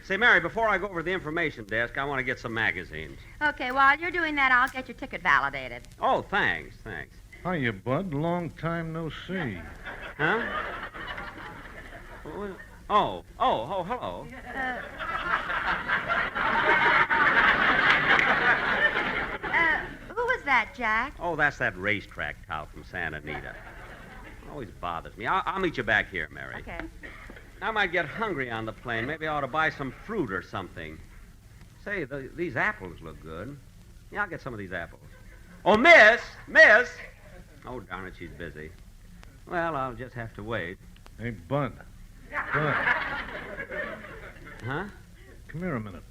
[SPEAKER 5] Say, Mary, before I go over to the information desk, I want to get some magazines.
[SPEAKER 6] Okay, while you're doing that, I'll get your ticket validated.
[SPEAKER 5] Oh, thanks.
[SPEAKER 16] Hiya, Bud. Long time no see.
[SPEAKER 5] Huh? Oh, hello.
[SPEAKER 6] Who was that, Jack?
[SPEAKER 5] Oh, that's that racetrack tout from Santa Anita. Always bothers me. I'll meet you back here, Mary.
[SPEAKER 6] Okay.
[SPEAKER 5] I might get hungry on the plane. Maybe I ought to buy some fruit or something. Say, these apples look good. Yeah, I'll get some of these apples. Oh, Miss! Oh, darn it, she's busy. Well, I'll just have to wait.
[SPEAKER 16] Hey, Bud.
[SPEAKER 5] Huh?
[SPEAKER 16] Come here a minute.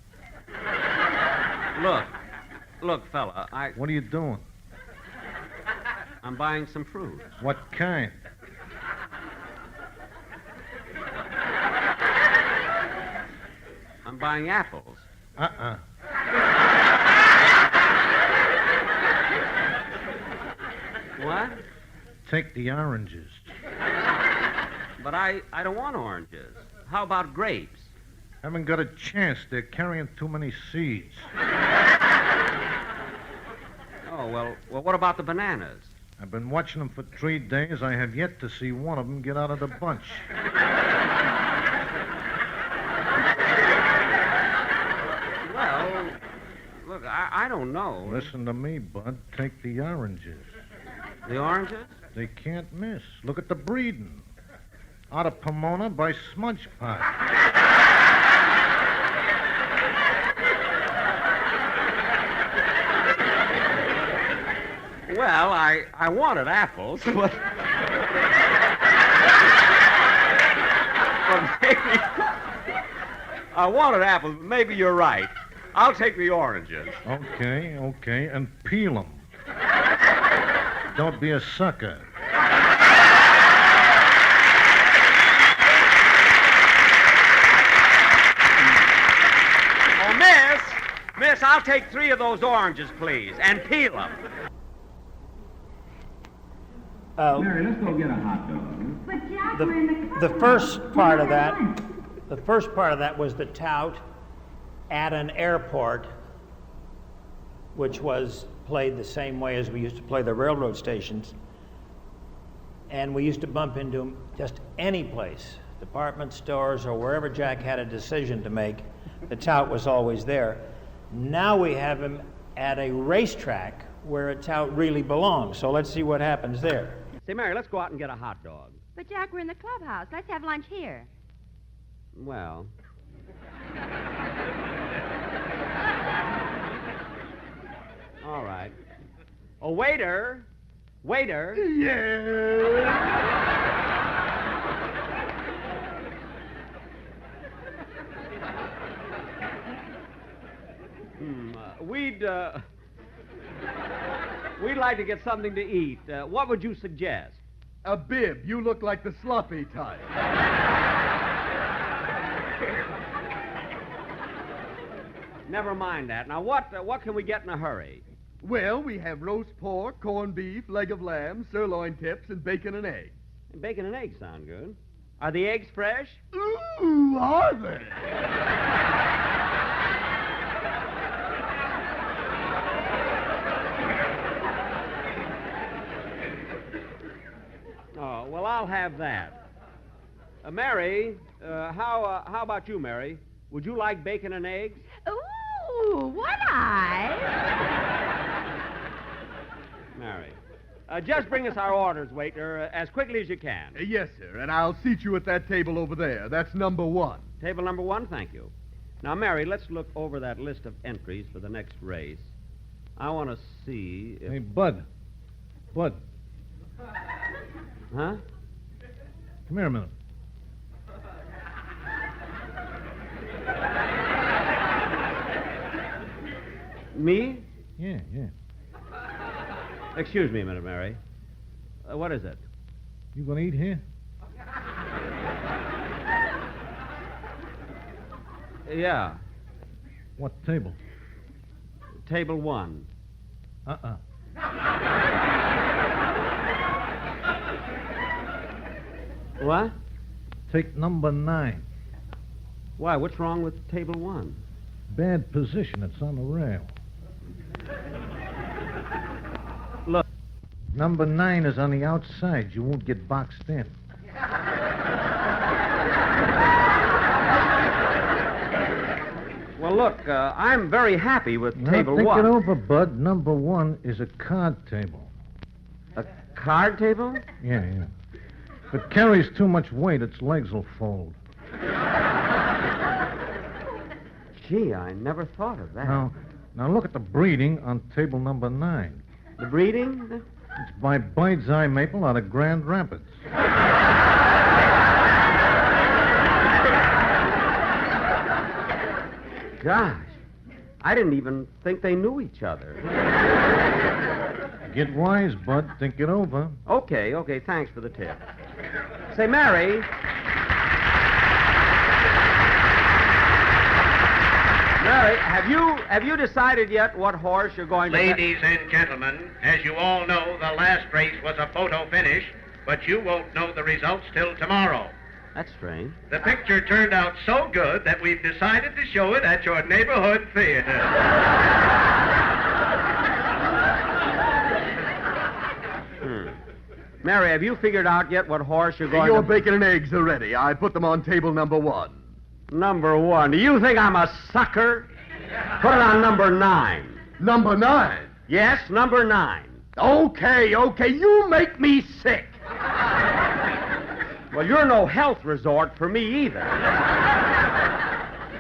[SPEAKER 5] Look, fella,
[SPEAKER 16] What are you doing?
[SPEAKER 5] I'm buying some fruit.
[SPEAKER 16] What kind?
[SPEAKER 5] I'm buying apples. What?
[SPEAKER 16] Take the oranges.
[SPEAKER 5] But I don't want oranges. How about grapes?
[SPEAKER 16] Haven't got a chance. They're carrying too many seeds.
[SPEAKER 5] Oh, well, what about the bananas?
[SPEAKER 16] I've been watching them for 3 days. I have yet to see one of them get out of the bunch.
[SPEAKER 5] Well, look, I don't know.
[SPEAKER 16] Listen to me, Bud. Take the oranges.
[SPEAKER 5] The oranges?
[SPEAKER 16] They can't miss. Look at the breeding. Out of Pomona by Smudge Pot.
[SPEAKER 5] Well, I wanted apples, but maybe I wanted apples, but maybe you're right. I'll take the oranges.
[SPEAKER 16] Okay, and peel them. Don't be a sucker.
[SPEAKER 5] Oh, Miss, I'll take 3 of those oranges, please, and peel them.
[SPEAKER 17] Mary, let's go get a hot dog.
[SPEAKER 6] But Jack,
[SPEAKER 3] The first part of that was the Tout at an airport, which was played the same way as we used to play the railroad stations. And we used to bump into him just any place, department stores or wherever Jack had a decision to make. The Tout was always there. Now we have him at a racetrack where a Tout really belongs. So let's see what happens there.
[SPEAKER 5] Say, Mary, let's go out and get a hot dog.
[SPEAKER 6] But Jack, we're in the clubhouse. Let's have lunch here.
[SPEAKER 5] Well. All right. Oh, waiter.
[SPEAKER 17] Yeah.
[SPEAKER 5] We'd like to get something to eat. What would you suggest?
[SPEAKER 17] A bib. You look like the sloppy type.
[SPEAKER 5] Never mind that. Now, what can we get in a hurry?
[SPEAKER 17] Well, we have roast pork, corned beef, leg of lamb, sirloin tips, and bacon and eggs.
[SPEAKER 5] Bacon and eggs sound good. Are the eggs fresh?
[SPEAKER 17] Ooh, are they?
[SPEAKER 5] Oh, well, I'll have that. Mary, how about you, Mary? Would you like bacon and eggs?
[SPEAKER 6] Ooh, would I?
[SPEAKER 5] Mary. Just bring us our orders, waiter, as quickly as you can.
[SPEAKER 17] Yes, sir, and I'll seat you at that table over there. That's number 1.
[SPEAKER 5] Table number 1, thank you. Now, Mary, let's look over that list of entries for the next race. I want to see if...
[SPEAKER 16] Hey, Bud. Bud.
[SPEAKER 5] Huh?
[SPEAKER 16] Come here a minute.
[SPEAKER 5] Me?
[SPEAKER 16] Yeah.
[SPEAKER 5] Excuse me a minute, Mary. What is it?
[SPEAKER 16] You gonna eat here?
[SPEAKER 5] Yeah.
[SPEAKER 16] What table?
[SPEAKER 5] Table 1. What?
[SPEAKER 16] Take number 9.
[SPEAKER 5] Why? What's wrong with table 1?
[SPEAKER 16] Bad position. It's on the rail.
[SPEAKER 5] Look.
[SPEAKER 16] Number 9 is on the outside. You won't get boxed in.
[SPEAKER 5] Well, look, I'm very happy with
[SPEAKER 16] Now,
[SPEAKER 5] table
[SPEAKER 16] think
[SPEAKER 5] 1.
[SPEAKER 16] it over, Bud. Number 1 is a card table.
[SPEAKER 5] A card table?
[SPEAKER 16] Yeah. If it carries too much weight, its legs will fold.
[SPEAKER 5] Gee, I never thought of that.
[SPEAKER 16] Now look at the breeding on table number 9.
[SPEAKER 5] The breeding?
[SPEAKER 16] It's by Bird's Eye Maple out of Grand Rapids.
[SPEAKER 5] Gosh, I didn't even think they knew each other.
[SPEAKER 16] Get wise, Bud. Think it over.
[SPEAKER 5] Okay, thanks for the tip. Say, Mary. Mary, have you decided yet what horse you're going to...
[SPEAKER 18] Ladies and gentlemen, as you all know, the last race was a photo finish, but you won't know the results till tomorrow.
[SPEAKER 5] That's strange.
[SPEAKER 18] The picture turned out so good that we've decided to show it at your neighborhood theater.
[SPEAKER 5] Mary, have you figured out yet what horse you're going
[SPEAKER 17] Your
[SPEAKER 5] to...
[SPEAKER 17] bacon and eggs are ready. I put them on table number 1.
[SPEAKER 5] Number 1. Do you think I'm a sucker? Put it on number 9.
[SPEAKER 17] Number 9?
[SPEAKER 5] Yes, number 9.
[SPEAKER 17] Okay. You make me sick.
[SPEAKER 5] Well, you're no health resort for me either.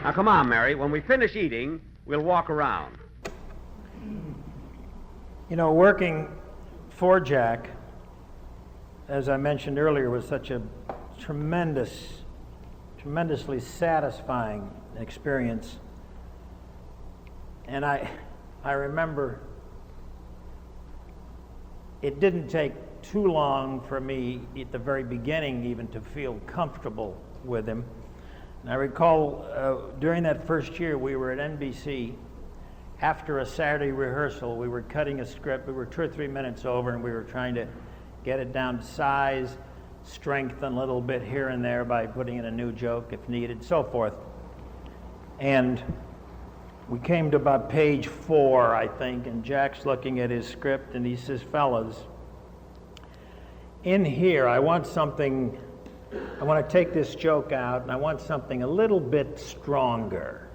[SPEAKER 5] Now, come on, Mary. When we finish eating, we'll walk around.
[SPEAKER 3] You know, working for Jack, as I mentioned earlier, was such a tremendously satisfying experience. And I remember it didn't take too long for me at the very beginning even to feel comfortable with him. And I recall during that first year we were at NBC. After a Saturday rehearsal, we were cutting a script. We were 2 or 3 minutes over, and we were trying to get it down to size, strengthen a little bit here and there by putting in a new joke if needed, so forth. And we came to about page 4, I think, and Jack's looking at his script, and he says, fellas, in here I want to take this joke out, and I want something a little bit stronger.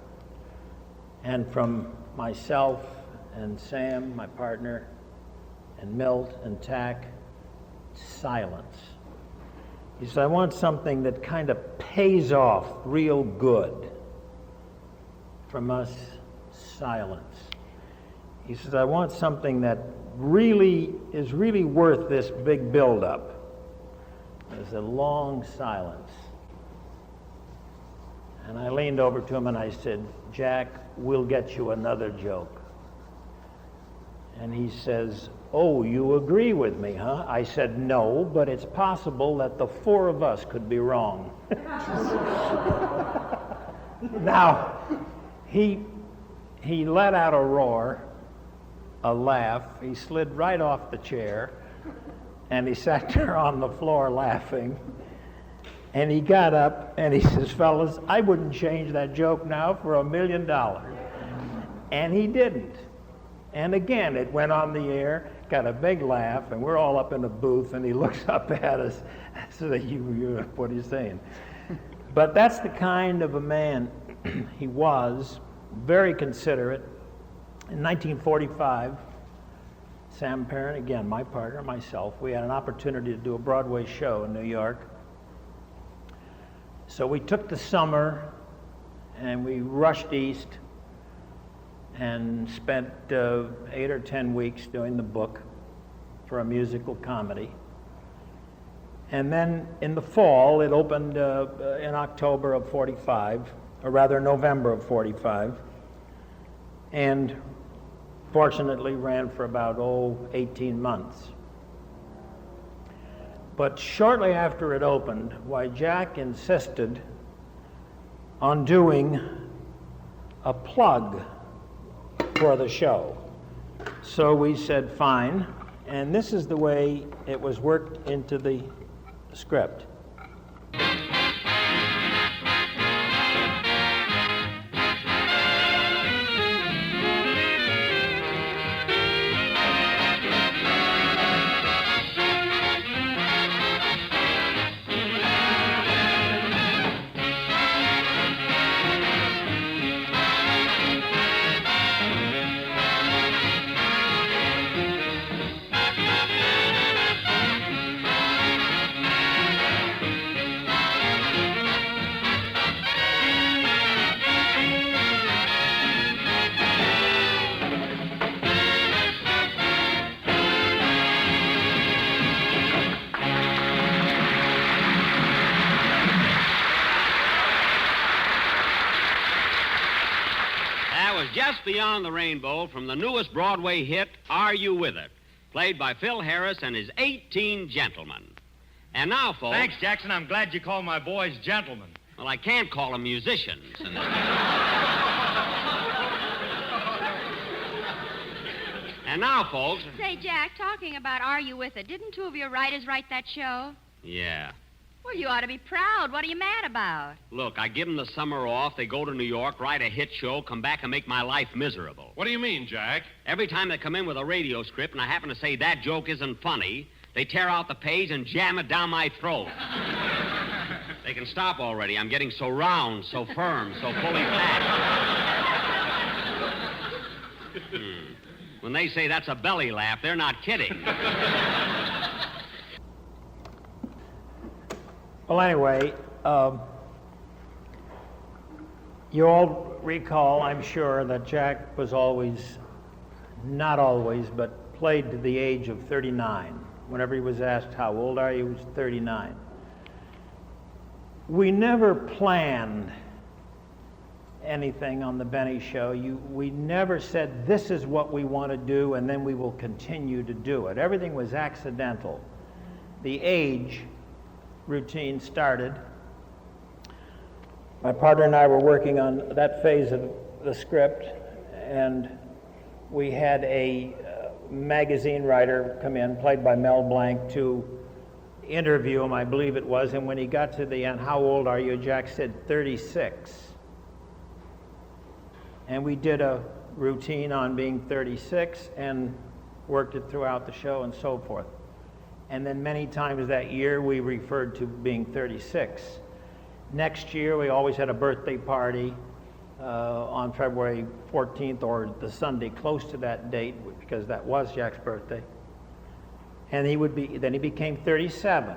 [SPEAKER 3] And from myself and Sam, my partner, and Milt and Tack, silence. He said, I want something that kind of pays off real good. From us, silence. He says, I want something that is really worth this big build-up. There's a long silence. And I leaned over to him and I said, Jack, we'll get you another joke. And he says, oh, you agree with me, huh? I said, no, but it's possible that the 4 of us could be wrong. Now, he he let out a roar, a laugh. He slid right off the chair, and he sat there on the floor laughing. And he got up and he says, fellas, I wouldn't change that joke now for $1 million. And he didn't. And again, it went on the air, got a big laugh, and we're all up in the booth, and he looks up at us, so that what are you saying? But that's the kind of a man he was, very considerate. In 1945, Sam Perrin, again, my partner, myself, we had an opportunity to do a Broadway show in New York. So we took the summer and we rushed east and spent 8 or 10 weeks doing the book for a musical comedy. And then in the fall, it opened in October of 45, or rather November of 45, and fortunately ran for about 18 months. But shortly after it opened, why, Jack insisted on doing a plug for the show. So we said, fine, and this is the way it was worked into the script.
[SPEAKER 5] Just Beyond the Rainbow from the newest Broadway hit, Are You With It? Played by Phil Harris and his 18 gentlemen. And now, folks...
[SPEAKER 12] Thanks, Jackson. I'm glad you called my boys gentlemen.
[SPEAKER 5] Well, I can't call them musicians. And now, folks...
[SPEAKER 6] Say, Jack, talking about Are You With It, didn't two of your writers write that show?
[SPEAKER 5] Yeah.
[SPEAKER 6] Well, you ought to be proud. What are you mad about?
[SPEAKER 5] Look, I give them the summer off, they go to New York, write a hit show, come back and make my life miserable.
[SPEAKER 4] What do you mean, Jack?
[SPEAKER 5] Every time they come in with a radio script and I happen to say that joke isn't funny, they tear out the page and jam it down my throat. They can stop already. I'm getting so round, so firm, so fully packed. When they say that's a belly laugh, they're not kidding.
[SPEAKER 3] Well, anyway, you all recall, I'm sure, that Jack was always, not always, but played to the age of 39. Whenever he was asked, how old are you, he was 39. We never planned anything on the Benny Show. We never said, this is what we want to do, and then we will continue to do it. Everything was accidental. The age routine started. My partner and I were working on that phase of the script, and we had a magazine writer come in, played by Mel Blanc, to interview him, I believe it was, and when he got to the end, how old are you, Jack said 36. And we did a routine on being 36 and worked it throughout the show and so forth. And then many times that year we referred to being 36. Next year we always had a birthday party on February 14th or the Sunday close to that date, because that was Jack's birthday. And then he became 37.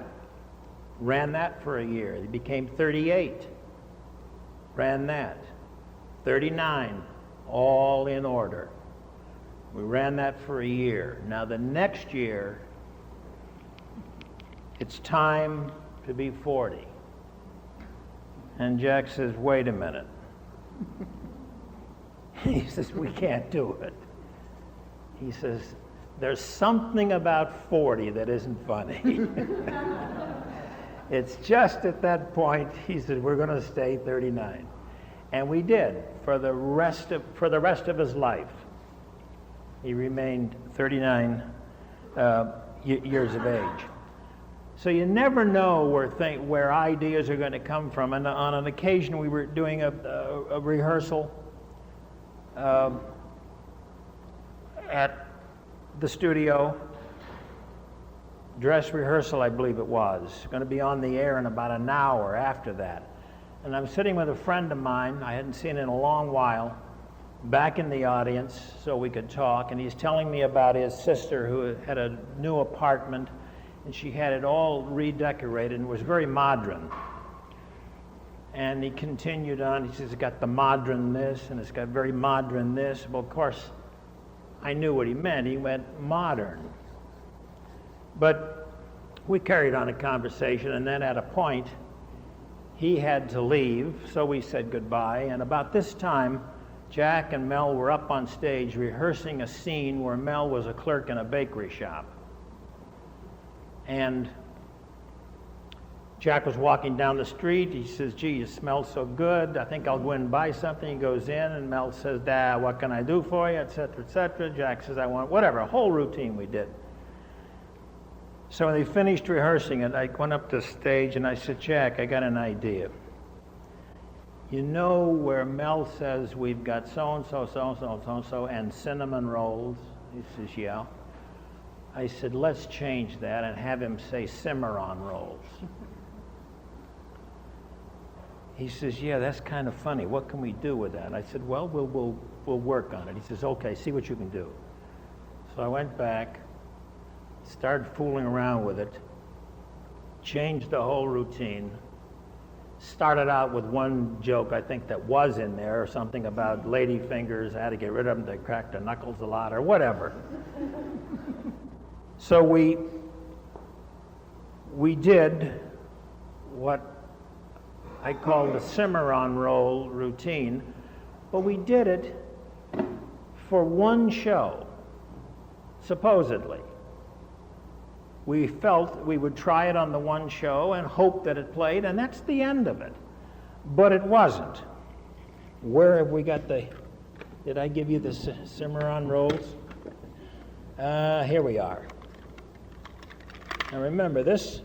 [SPEAKER 3] Ran that for a year. He became 38. Ran that. 39, all in order. We ran that for a year. Now the next year, it's time to be 40. And Jack says, wait a minute. He says, we can't do it. He says, there's something about 40 that isn't funny. It's just at that point, he said, we're going to stay 39. And we did for the rest of his life. He remained 39 years of age. So you never know where ideas are going to come from. And on an occasion, we were doing a rehearsal at the studio, dress rehearsal, I believe it was, going to be on the air in about an hour after that. And I'm sitting with a friend of mine I hadn't seen in a long while, back in the audience so we could talk, and he's telling me about his sister who had a new apartment, and she had it all redecorated and was very modern. And he continued on, he says, it's got the modern this, and it's got very modern this. Well, of course, I knew what he meant. He went modern. But we carried on a conversation, and then at a point, he had to leave, so we said goodbye. And about this time, Jack and Mel were up on stage rehearsing a scene where Mel was a clerk in a bakery shop. And Jack was walking down the street. He says, gee, you smell so good. I think I'll go in and buy something. He goes in, and Mel says, Dad, what can I do for you, et cetera, et cetera. Jack says, I want whatever, a whole routine we did. So when they finished rehearsing it, I went up to the stage and I said, Jack, I got an idea. You know where Mel says we've got so-and-so, so-and-so, so-and-so, and cinnamon rolls? He says, yeah. I said, let's change that and have him say Cimarron rolls. He says, yeah, that's kind of funny. What can we do with that? I said, well, we'll work on it. He says, okay, see what you can do. So I went back, started fooling around with it, changed the whole routine, started out with one joke I think that was in there, or something about lady fingers, I had to get rid of them, they cracked their knuckles a lot, or whatever. So we did what I call the Cimarron roll routine, but we did it for one show, supposedly. We felt we would try it on the one show and hope that it played, and that's the end of it. But it wasn't. Where have we got did I give you the Cimarron rolls? Here we are. Now remember this.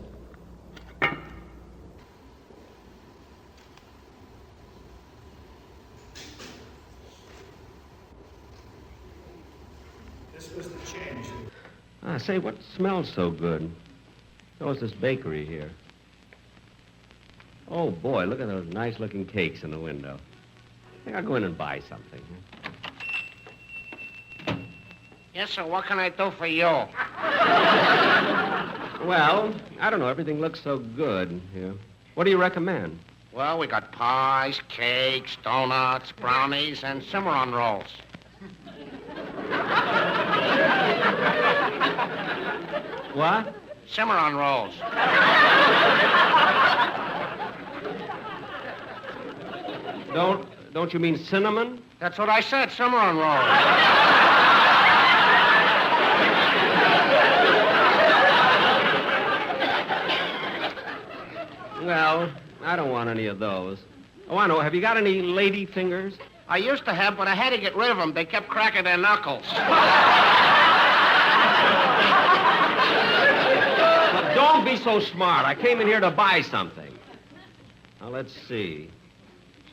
[SPEAKER 3] This was the change.
[SPEAKER 5] Say, what smells so good? Oh, it's this bakery here. Oh, boy, look at those nice-looking cakes in the window. I think I'll go in and buy something.
[SPEAKER 9] Yes, sir, what can I do for you?
[SPEAKER 5] Well, I don't know. Everything looks so good here. What do you recommend?
[SPEAKER 9] Well, we got pies, cakes, donuts, brownies, and Cimarron rolls.
[SPEAKER 5] What?
[SPEAKER 9] Cimarron rolls.
[SPEAKER 5] Don't you mean cinnamon?
[SPEAKER 9] That's what I said, Cimarron rolls.
[SPEAKER 5] Well, I don't want any of those. Oh, I know. Have you got any lady fingers?
[SPEAKER 9] I used to have, but I had to get rid of them. They kept cracking their knuckles.
[SPEAKER 5] But don't be so smart. I came in here to buy something. Now, let's see.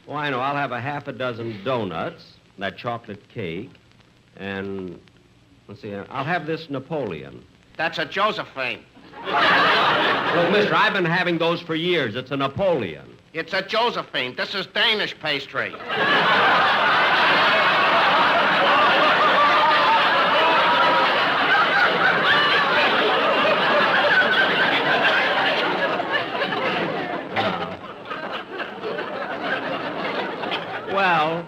[SPEAKER 5] Oh, I know. I'll have a half a dozen donuts, that chocolate cake, and, let's see, I'll have this Napoleon.
[SPEAKER 9] That's a Josephine.
[SPEAKER 5] Look, mister, I've been having those for years. It's a Napoleon.
[SPEAKER 9] It's a Josephine. This is Danish pastry.
[SPEAKER 5] Well,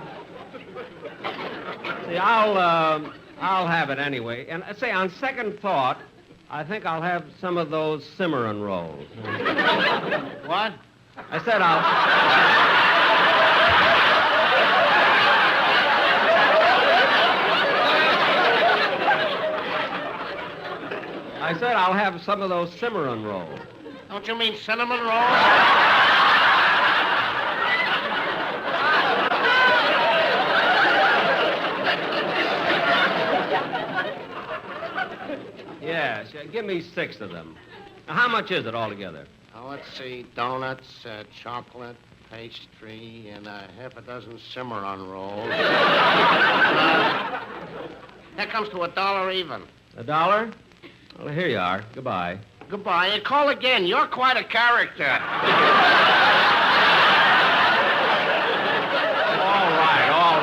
[SPEAKER 5] see, I'll have it anyway. And say, on second thought, I think I'll have some of those Cimarron rolls.
[SPEAKER 9] What?
[SPEAKER 5] I said I'll have some of those Cimarron rolls.
[SPEAKER 9] Don't you mean cinnamon rolls?
[SPEAKER 5] Yes, give me 6 of them. Now, how much is it altogether?
[SPEAKER 18] Let's see, donuts, chocolate, pastry, and half a dozen Cimarron rolls. That comes to $1 even.
[SPEAKER 5] $1? Well, here you are. Goodbye.
[SPEAKER 18] Goodbye, and call again. You're quite a character.
[SPEAKER 5] All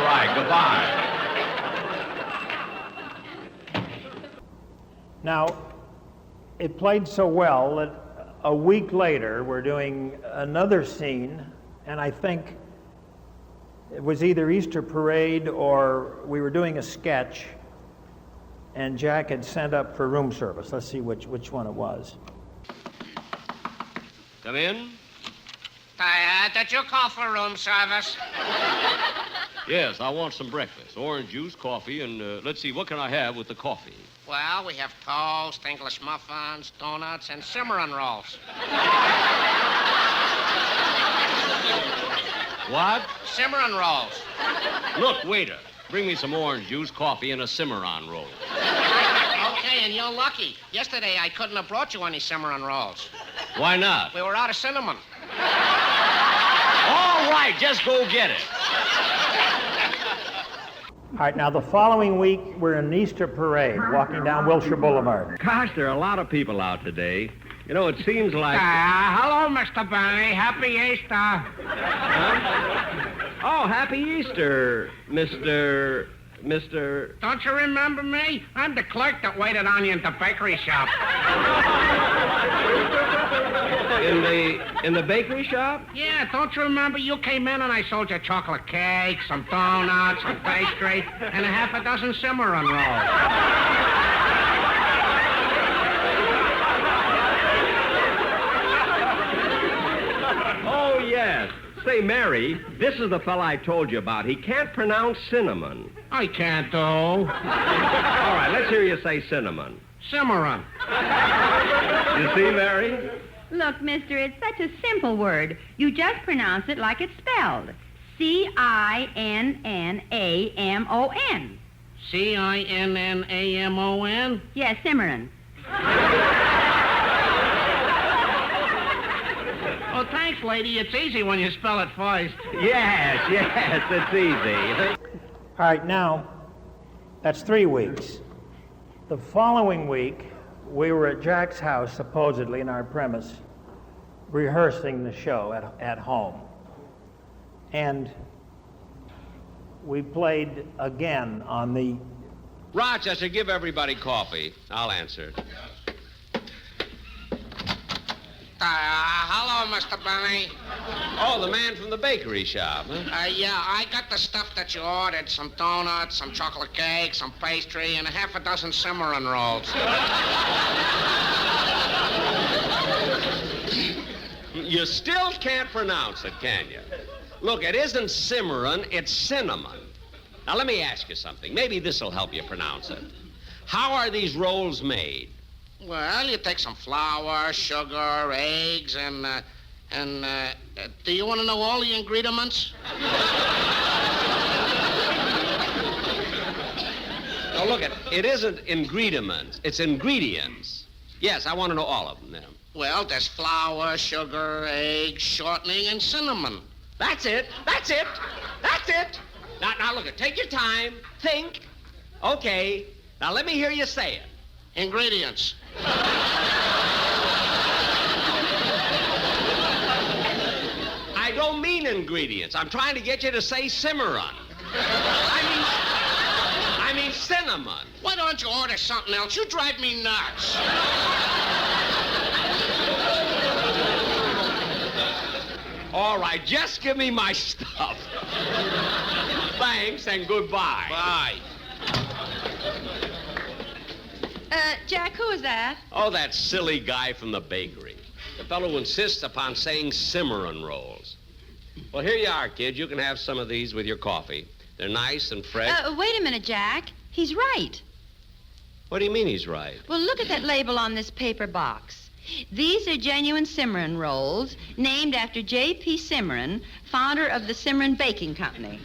[SPEAKER 5] right. Goodbye.
[SPEAKER 3] Now, it played so well that a week later, we're doing another scene, and I think it was either Easter Parade or we were doing a sketch, and Jack had sent up for room service. Let's see which one it was.
[SPEAKER 5] Come in.
[SPEAKER 18] Did you call for room service?
[SPEAKER 5] Yes, I want some breakfast. Orange juice, coffee, and let's see, what can I have with the coffee?
[SPEAKER 18] Well, we have toast, English muffins, donuts, and Cimarron rolls.
[SPEAKER 5] What?
[SPEAKER 18] Cimarron rolls.
[SPEAKER 5] Look, waiter, bring me some orange juice, coffee, and a Cimarron roll.
[SPEAKER 18] Okay, and you're lucky. Yesterday, I couldn't have brought you any Cimarron rolls.
[SPEAKER 5] Why not?
[SPEAKER 18] We were out of cinnamon.
[SPEAKER 5] All right, just go get it.
[SPEAKER 3] All right, now the following week, we're in Easter Parade, walking down Wilshire Boulevard.
[SPEAKER 5] Gosh, there are a lot of people out today. You know, it seems like...
[SPEAKER 18] Hello, Mr. Benny. Happy Easter.
[SPEAKER 5] Huh? Oh, happy Easter, Mr...
[SPEAKER 18] Don't you remember me? I'm the clerk that waited on you in the bakery shop.
[SPEAKER 5] In the bakery shop?
[SPEAKER 18] Yeah, don't you remember? You came in and I sold you chocolate cake, some donuts, some pastry, and half a dozen Cimarron rolls.
[SPEAKER 5] Oh, yes. Say, Mary, this is the fella I told you about. He can't pronounce cinnamon.
[SPEAKER 18] I can't, though.
[SPEAKER 5] All right, let's hear you say cinnamon.
[SPEAKER 18] Cimarron.
[SPEAKER 5] You see, Mary?
[SPEAKER 6] Look, mister, it's such a simple word. You just pronounce it like it's spelled. Cinnamon.
[SPEAKER 18] Cinnamon?
[SPEAKER 6] Yes, Cimarron.
[SPEAKER 18] Oh, thanks, lady. It's easy when you spell it first.
[SPEAKER 5] Yes, it's easy.
[SPEAKER 3] All right, now, that's 3 weeks. The following week, we were at Jack's house, supposedly in our premise, rehearsing the show at home. And we played again on the...
[SPEAKER 5] Rochester, give everybody coffee. I'll answer it.
[SPEAKER 18] Hello, Mr. Benny.
[SPEAKER 5] Oh, the man from the bakery shop, huh?
[SPEAKER 18] Yeah, I got the stuff that you ordered. Some donuts, some chocolate cake, some pastry, and half a dozen Cimarron rolls.
[SPEAKER 5] You still can't pronounce it, can you? Look, it isn't Cimarron, it's cinnamon. Now, let me ask you something. Maybe this'll help you pronounce it. How are these rolls made?
[SPEAKER 18] Well, you take some flour, sugar, eggs, and do you want to know all the ingredients?
[SPEAKER 5] Now, look, it isn't ingredients, it's ingredients. Yes, I want to know all of them, then.
[SPEAKER 18] Well, there's flour, sugar, eggs, shortening, and cinnamon.
[SPEAKER 5] That's it. Now, look, take your time, think. Okay, now let me hear you say it.
[SPEAKER 18] Ingredients.
[SPEAKER 5] I don't mean ingredients. I'm trying to get you to say Cimarron. I mean cinnamon.
[SPEAKER 18] Why don't you order something else? You drive me nuts.
[SPEAKER 5] All right, just give me my stuff. Thanks and goodbye.
[SPEAKER 18] Bye.
[SPEAKER 6] Jack, who is that?
[SPEAKER 5] Oh, that silly guy from the bakery. The fellow who insists upon saying Cimarron rolls. Well, here you are, kid. You can have some of these with your coffee. They're nice and fresh.
[SPEAKER 6] Wait a minute, Jack. He's right.
[SPEAKER 5] What do you mean he's right?
[SPEAKER 6] Well, look at that label on this paper box. These are genuine Cimarron rolls, named after J.P. Cimarron, founder of the Cimarron Baking Company.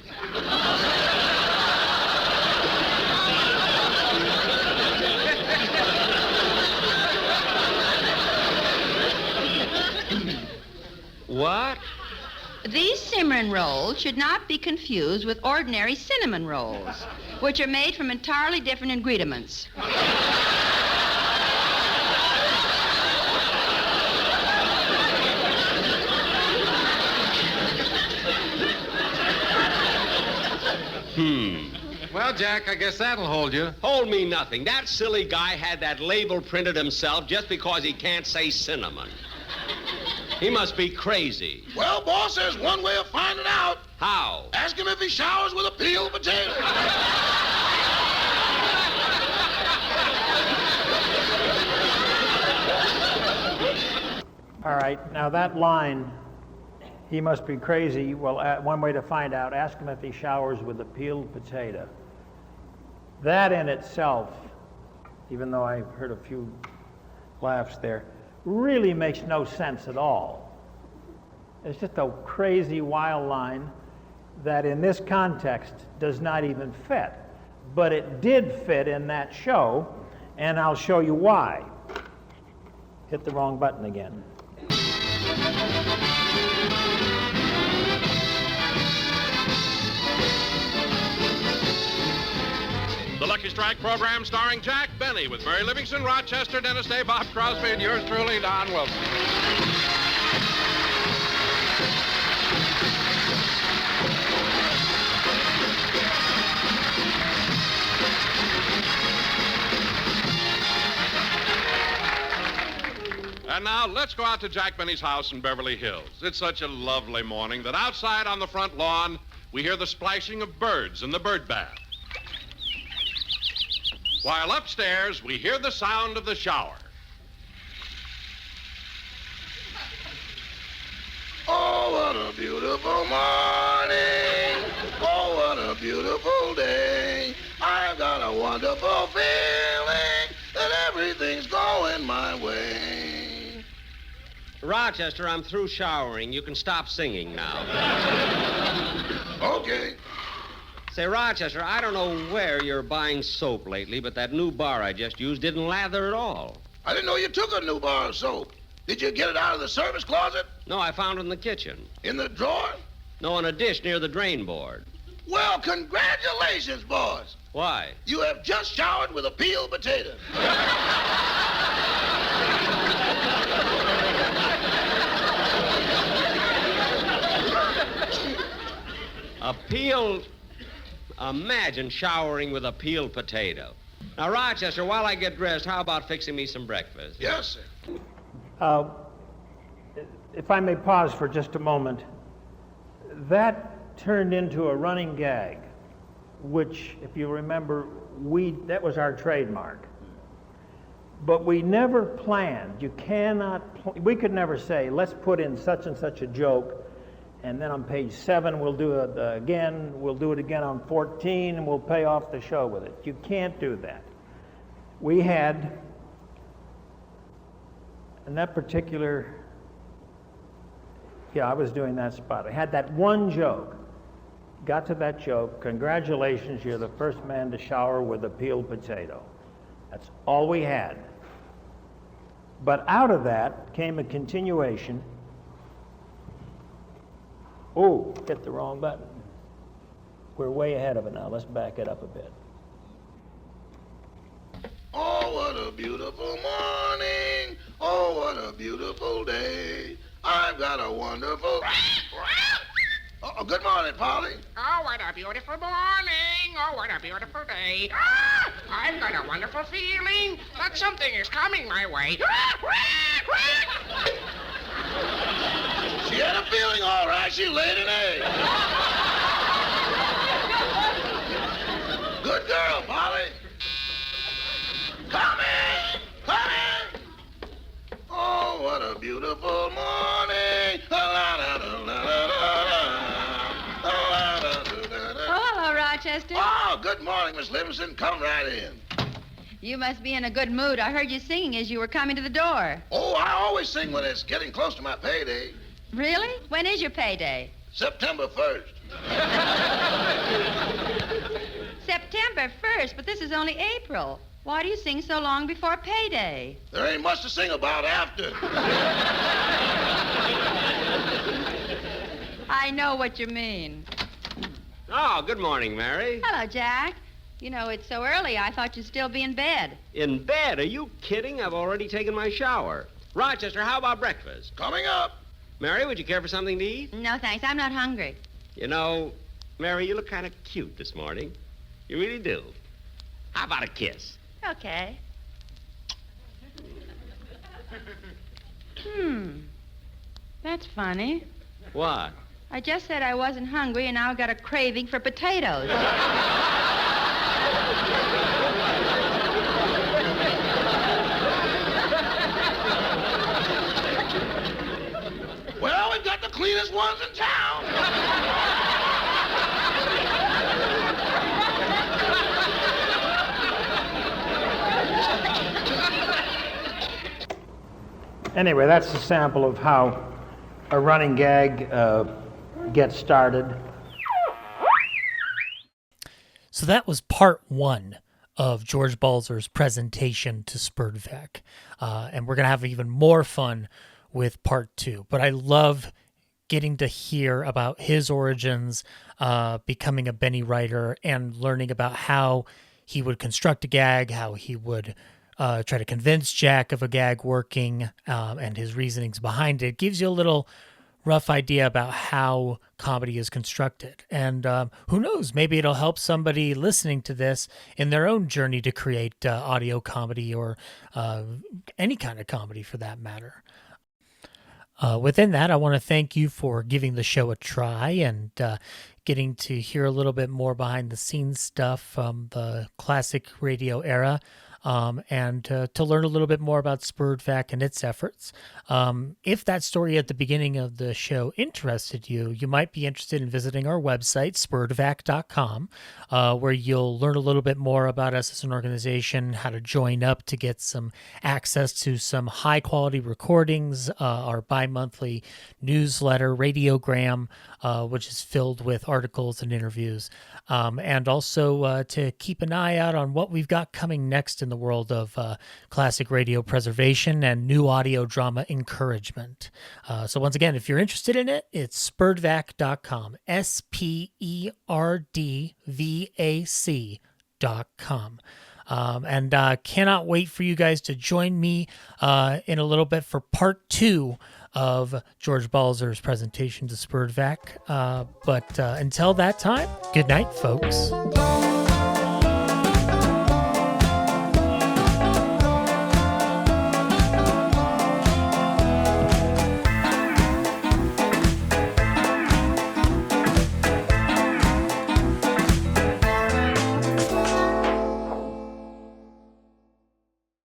[SPEAKER 6] cinnamon rolls should not be confused with ordinary cinnamon rolls, which are made from entirely different ingredients.
[SPEAKER 12] Well, Jack, I guess that'll hold you.
[SPEAKER 5] Hold me nothing. That silly guy had that label printed himself just because he can't say cinnamon. He must be crazy.
[SPEAKER 18] Well, boss, there's one way of finding out.
[SPEAKER 5] How?
[SPEAKER 18] Ask him if he showers with a peeled potato.
[SPEAKER 3] All right, now that line, he must be crazy. Well, one way to find out, ask him if he showers with a peeled potato. That in itself, even though I've heard a few laughs there, really makes no sense at all. It's just a crazy, wild line that in this context does not even fit. But it did fit in that show, and I'll show you why. Hit the wrong button again.
[SPEAKER 4] The Lucky Strike program starring Jack Benny with Mary Livingston, Rochester, Dennis Day, Bob Crosby, and yours truly, Don Wilson. And now, let's go out to Jack Benny's house in Beverly Hills. It's such a lovely morning that outside on the front lawn, we hear the splashing of birds in the bird bath. While upstairs, we hear the sound of the shower.
[SPEAKER 18] Oh, what a beautiful morning. Oh, what a beautiful day. I've got a wonderful feeling that everything's going my way.
[SPEAKER 5] Rochester, I'm through showering. You can stop singing now.
[SPEAKER 18] Okay.
[SPEAKER 5] Say, Rochester, I don't know where you're buying soap lately, but that new bar I just used didn't lather at all.
[SPEAKER 18] I didn't know you took a new bar of soap. Did you get it out of the service closet?
[SPEAKER 5] No, I found it in the kitchen.
[SPEAKER 18] In the drawer?
[SPEAKER 5] No, on a dish near the drain board.
[SPEAKER 18] Well, congratulations, boys.
[SPEAKER 5] Why?
[SPEAKER 18] You have just showered with a peeled potato.
[SPEAKER 5] A peeled... Imagine showering with a peeled potato. Now, Rochester, while I get dressed, how about fixing me some breakfast?
[SPEAKER 18] Yes, sir.
[SPEAKER 3] If I may pause for just a moment, that turned into a running gag, which, if you remember, that was our trademark. But we never planned. You cannot, we could never say, let's put in such and such a joke, and then on page 7 we'll do it again, we'll do it again on 14, and we'll pay off the show with it. You can't do that. We had, in that particular, I was doing that spot. I had that one joke. Got to that joke, congratulations, you're the first man to shower with a peeled potato. That's all we had. But out of that came a continuation. Oh, hit the wrong button. We're way ahead of it now. Let's back it up a bit.
[SPEAKER 18] Oh, what a beautiful morning. Oh, what a beautiful day. I've got a wonderful... Oh, good morning, Polly.
[SPEAKER 19] Oh, what a beautiful morning. Oh, what a beautiful day. Ah, I've got a wonderful feeling that something is coming my way.
[SPEAKER 18] She had a feeling, all right. She laid an egg. Good girl, Polly. Come in. Come in. Oh, what a beautiful morning.
[SPEAKER 6] Hello, Rochester.
[SPEAKER 18] Oh, good morning, Miss Livingston. Come right in.
[SPEAKER 6] You must be in a good mood. I heard you singing as you were coming to the door.
[SPEAKER 18] Oh, I always sing when it's getting close to my payday.
[SPEAKER 6] Really? When is your payday?
[SPEAKER 18] September 1st.
[SPEAKER 6] September 1st, but this is only April. Why do you sing so long before payday?
[SPEAKER 18] There ain't much to sing about after.
[SPEAKER 6] I know what you mean.
[SPEAKER 5] Oh, good morning, Mary.
[SPEAKER 6] Hello, Jack. You know, it's so early, I thought you'd still be in bed.
[SPEAKER 5] In bed? Are you kidding? I've already taken my shower. Rochester, how about breakfast?
[SPEAKER 18] Coming up.
[SPEAKER 5] Mary, would you care for something to eat?
[SPEAKER 6] No, thanks. I'm not hungry.
[SPEAKER 5] You know, Mary, you look kind of cute this morning. You really do. How about a kiss?
[SPEAKER 6] Okay. That's funny.
[SPEAKER 5] What?
[SPEAKER 6] I just said I wasn't hungry, and now I've got a craving for potatoes.
[SPEAKER 18] Well, we've got the cleanest ones in town.
[SPEAKER 3] Anyway, that's a sample of how a running gag gets started.
[SPEAKER 1] So that was part one of George Balzer's presentation to SPERDVAC. And we're going to have even more fun with part two. But I love getting to hear about his origins, becoming a Benny writer, and learning about how he would construct a gag, how he would try to convince Jack of a gag working, and his reasonings behind it. Gives you a little rough idea about how comedy is constructed. And who knows, maybe it'll help somebody listening to this in their own journey to create audio comedy, or any kind of comedy for that matter. Within that, I want to thank you for giving the show a try and getting to hear a little bit more behind the scenes stuff from the classic radio era. And to learn a little bit more about SPERDVAC and its efforts. If that story at the beginning of the show interested you, you might be interested in visiting our website, SPERDVAC.com, where you'll learn a little bit more about us as an organization, how to join up to get some access to some high-quality recordings, our bi-monthly newsletter, Radiogram, which is filled with articles and interviews, and also to keep an eye out on what we've got coming next in the world of classic radio preservation and new audio drama encouragement. So once again, if you're interested in it, it's SPERDVAC.com, SPERDVAC.com. And cannot wait for you guys to join me in a little bit for part two of George Balzer's presentation to SPERDVAC. But until that time, good night, folks.